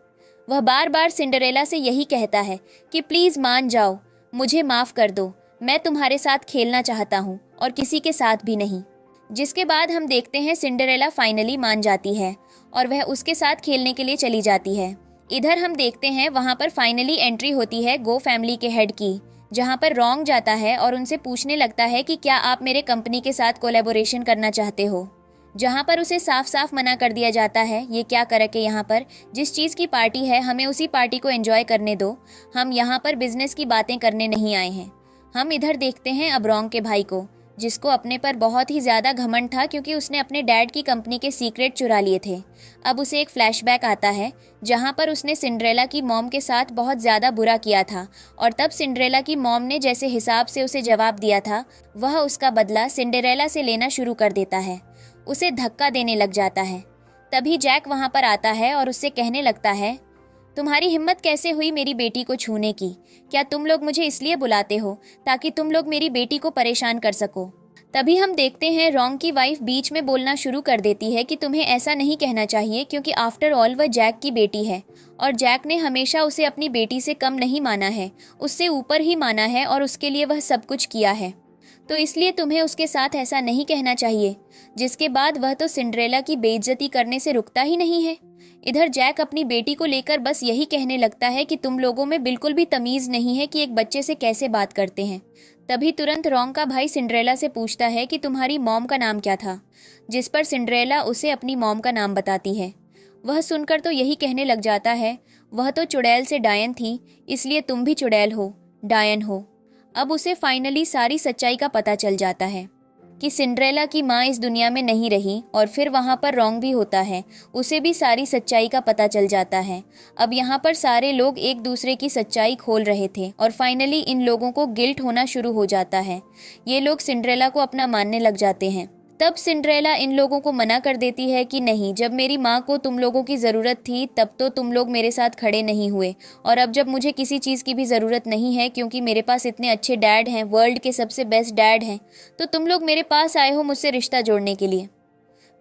वह बार बार सिंड्रेला से यही कहता है कि प्लीज़ मान जाओ, मुझे माफ़ कर दो, मैं तुम्हारे साथ खेलना चाहता हूँ और किसी के साथ भी नहीं। जिसके बाद हम देखते हैं सिंड्रेला फाइनली मान जाती है और वह उसके साथ खेलने के लिए चली जाती है। इधर हम देखते हैं वहाँ पर फाइनली एंट्री होती है गो फैमिली के हेड की, जहाँ पर रॉन्ग जाता है और उनसे पूछने लगता है कि क्या आप मेरे कंपनी के साथ कोलैबोरेशन करना चाहते हो। जहाँ पर उसे साफ साफ मना कर दिया जाता है, ये क्या करके यहाँ पर जिस चीज़ की पार्टी है हमें उसी पार्टी को एंजॉय करने दो, हम यहाँ पर बिजनेस की बातें करने नहीं आए हैं। हम इधर देखते हैं अब रॉन्ग के भाई को, जिसको अपने पर बहुत ही ज़्यादा घमंड था क्योंकि उसने अपने डैड की कंपनी के सीक्रेट चुरा लिए थे। अब उसे एक फ्लैशबैक आता है जहां पर उसने सिंड्रेला की मॉम के साथ बहुत ज़्यादा बुरा किया था और तब सिंड्रेला की मॉम ने जैसे हिसाब से उसे जवाब दिया था, वह उसका बदला सिंड्रेला से लेना शुरू कर देता है। उसे धक्का देने लग जाता है। तभी जैक वहाँ पर आता है और उससे कहने लगता है, तुम्हारी हिम्मत कैसे हुई मेरी बेटी को छूने की? क्या तुम लोग मुझे इसलिए बुलाते हो ताकि तुम लोग मेरी बेटी को परेशान कर सको? तभी हम देखते हैं रॉन्ग की वाइफ बीच में बोलना शुरू कर देती है कि तुम्हें ऐसा नहीं कहना चाहिए, क्योंकि आफ्टर ऑल वह जैक की बेटी है और जैक ने हमेशा उसे अपनी बेटी से कम नहीं माना है, उससे ऊपर ही माना है और उसके लिए वह सब कुछ किया है, तो इसलिए तुम्हें उसके साथ ऐसा नहीं कहना चाहिए। जिसके बाद वह तो सिंड्रेला की बेइज्जती करने से रुकता ही नहीं है। इधर जैक अपनी बेटी को लेकर बस यही कहने लगता है कि तुम लोगों में बिल्कुल भी तमीज़ नहीं है कि एक बच्चे से कैसे बात करते हैं। तभी तुरंत रॉन्ग का भाई सिंड्रेला से पूछता है कि तुम्हारी मॉम का नाम क्या था, जिस पर सिंड्रेला उसे अपनी मॉम का नाम बताती है। वह सुनकर तो यही कहने लग जाता है, वह तो चुड़ैल से डायन थी, इसलिए तुम भी चुड़ैल हो, डायन हो। अब उसे फाइनली सारी सच्चाई का पता चल जाता है कि सिंड्रेला की माँ इस दुनिया में नहीं रही और फिर वहाँ पर रॉन्ग भी होता है, उसे भी सारी सच्चाई का पता चल जाता है। अब यहाँ पर सारे लोग एक दूसरे की सच्चाई खोल रहे थे और फाइनली इन लोगों को गिल्ट होना शुरू हो जाता है। ये लोग सिंड्रेला को अपना मानने लग जाते हैं। तब सिंड्रेला इन लोगों को मना कर देती है कि नहीं, जब मेरी माँ को तुम लोगों की ज़रूरत थी तब तो तुम लोग मेरे साथ खड़े नहीं हुए, और अब जब मुझे किसी चीज़ की भी ज़रूरत नहीं है क्योंकि मेरे पास इतने अच्छे डैड हैं, वर्ल्ड के सबसे बेस्ट डैड हैं, तो तुम लोग मेरे पास आए हो मुझसे रिश्ता जोड़ने के लिए।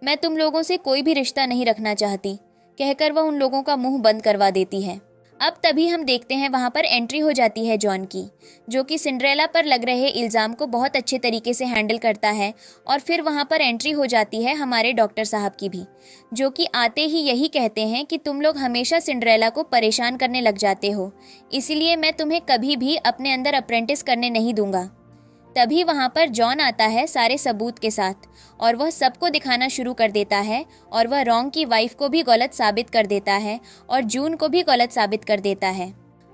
मैं तुम लोगों से कोई भी रिश्ता नहीं रखना चाहती, कहकर वह उन लोगों का मुंह बंद करवा देती है। अब तभी हम देखते हैं वहाँ पर एंट्री हो जाती है जॉन की, जो कि सिंड्रेला पर लग रहे इल्ज़ाम को बहुत अच्छे तरीके से हैंडल करता है। और फिर वहाँ पर एंट्री हो जाती है हमारे डॉक्टर साहब की भी, जो कि आते ही यही कहते हैं कि तुम लोग हमेशा सिंड्रेला को परेशान करने लग जाते हो, इसीलिए मैं तुम्हें कभी भी अपने अंदर अप्रेंटिस करने नहीं दूंगा। तभी वहाँ पर जॉन आता है सारे सबूत के साथ, और वह सबको दिखाना शुरू कर देता है, और वह रोंग की वाइफ को भी गलत साबित कर देता है और जून को भी गलत साबित कर देता है।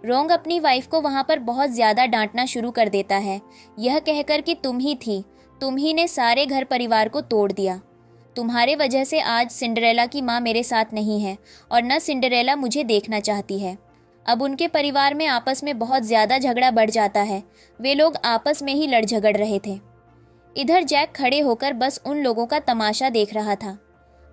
रोंग अपनी वाइफ को वहाँ पर बहुत ज़्यादा डांटना शुरू कर देता है, यह कहकर कि तुम ही थी, तुम ही ने सारे घर परिवार को तोड़ दिया। तुम्हारे वजह से आज सिंड्रेला की माँ मेरे साथ नहीं है, और न सिंड्रेला मुझे देखना चाहती है। अब उनके परिवार में आपस में बहुत ज़्यादा झगड़ा बढ़ जाता है, वे लोग आपस में ही लड़ झगड़ रहे थे। इधर जैक खड़े होकर बस उन लोगों का तमाशा देख रहा था।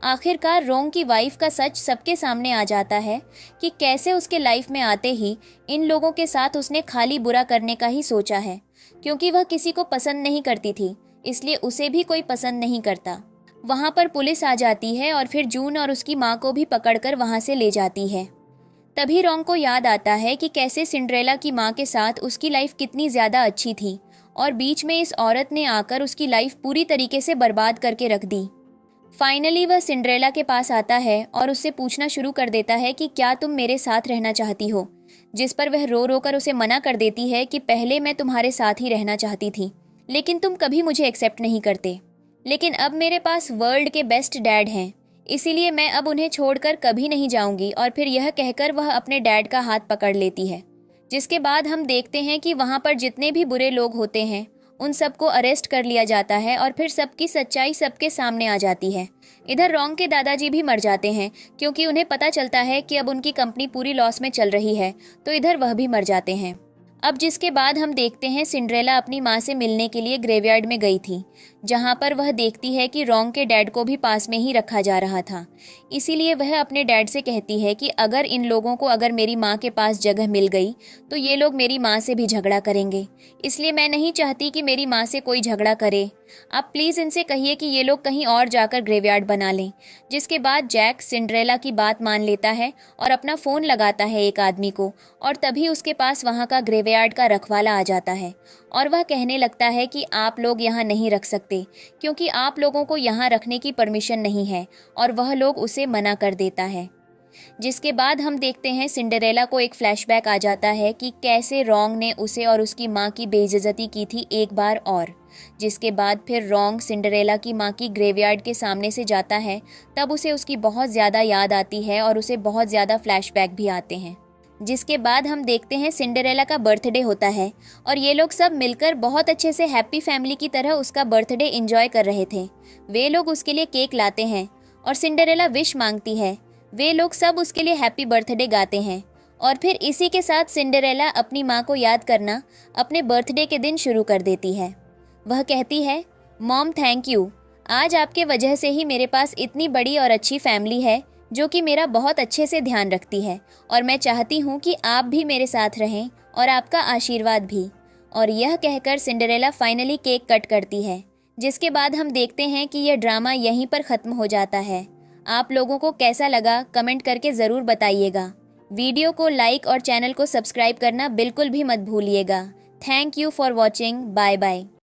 आखिरकार रोंग की वाइफ का सच सबके सामने आ जाता है कि कैसे उसके लाइफ में आते ही इन लोगों के साथ उसने खाली बुरा करने का ही सोचा है, क्योंकि वह किसी को पसंद नहीं करती थी, इसलिए उसे भी कोई पसंद नहीं करता। वहाँ पर पुलिस आ जाती है और फिर जून और उसकी माँ को भी पकड़कर वहाँ से ले जाती है। तभी रोंग को याद आता है कि कैसे सिंड्रेला की माँ के साथ उसकी लाइफ कितनी ज़्यादा अच्छी थी, और बीच में इस औरत ने आकर उसकी लाइफ पूरी तरीके से बर्बाद करके रख दी। फाइनली वह सिंड्रेला के पास आता है और उससे पूछना शुरू कर देता है कि क्या तुम मेरे साथ रहना चाहती हो, जिस पर वह रो रो कर उसे मना कर देती है कि पहले मैं तुम्हारे साथ ही रहना चाहती थी, लेकिन तुम कभी मुझे एक्सेप्ट नहीं करते, लेकिन अब मेरे पास वर्ल्ड के बेस्ट डैड हैं, इसीलिए मैं अब उन्हें छोड़कर कभी नहीं जाऊंगी। और फिर यह कहकर वह अपने डैड का हाथ पकड़ लेती है, जिसके बाद हम देखते हैं कि वहाँ पर जितने भी बुरे लोग होते हैं उन सबको अरेस्ट कर लिया जाता है, और फिर सबकी सच्चाई सबके सामने आ जाती है। इधर रोंग के दादाजी भी मर जाते हैं, क्योंकि उन्हें पता चलता है कि अब उनकी कंपनी पूरी लॉस में चल रही है, तो इधर वह भी मर जाते हैं। अब जिसके बाद हम देखते हैं सिंड्रेला अपनी माँ से मिलने के लिए ग्रेवयार्ड में गई थी, जहाँ पर वह देखती है कि रोंग के डैड को भी पास में ही रखा जा रहा था। इसीलिए वह अपने डैड से कहती है कि अगर इन लोगों को अगर मेरी माँ के पास जगह मिल गई तो ये लोग मेरी माँ से भी झगड़ा करेंगे, इसलिए मैं नहीं चाहती कि मेरी माँ से कोई झगड़ा करे। आप प्लीज़ इनसे कहिए कि ये लोग कहीं और जाकर ग्रेवयार्ड बना लें। जिसके बाद जैक सिंड्रेला की बात मान लेता है और अपना फ़ोन लगाता है एक आदमी को, और तभी उसके पास वहाँ का ग्रेवयार्ड का रखवाला आ जाता है, और वह कहने लगता है कि आप लोग यहाँ नहीं रख सकते, क्योंकि आप लोगों को यहाँ रखने की परमिशन नहीं है, और वह लोग उसे मना कर देता है। जिसके बाद हम देखते हैं सिंड्रेला को एक फ्लैशबैक आ जाता है कि कैसे रोंग ने उसे और उसकी माँ की बेइज्जती की थी एक बार और। जिसके बाद फिर रोंग सिंड्रेला की माँ की ग्रेवयार्ड के सामने से जाता है, तब उसे उसकी बहुत ज़्यादा याद आती है और उसे बहुत ज़्यादा फ्लैशबैक भी आते हैं। जिसके बाद हम देखते हैं सिंड्रेला का बर्थडे होता है, और ये लोग सब मिलकर बहुत अच्छे से हैप्पी फैमिली की तरह उसका बर्थडे एंजॉय कर रहे थे। वे लोग उसके लिए केक लाते हैं और सिंड्रेला विश मांगती है। वे लोग सब उसके लिए हैप्पी बर्थडे गाते हैं, और फिर इसी के साथ सिंड्रेला अपनी माँ को याद करना अपने बर्थडे के दिन शुरू कर देती है। वह कहती है, मॉम थैंक यू, आज आपके वजह से ही मेरे पास इतनी बड़ी और अच्छी फैमिली है जो कि मेरा बहुत अच्छे से ध्यान रखती है, और मैं चाहती हूँ कि आप भी मेरे साथ रहें और आपका आशीर्वाद भी। और यह कहकर सिंड्रेला फाइनली केक कट करती है। जिसके बाद हम देखते हैं कि यह ड्रामा यहीं पर ख़त्म हो जाता है। आप लोगों को कैसा लगा कमेंट करके ज़रूर बताइएगा। वीडियो को लाइक और चैनल को सब्सक्राइब करना बिल्कुल भी मत भूलिएगा। Thank you for watching. Bye bye.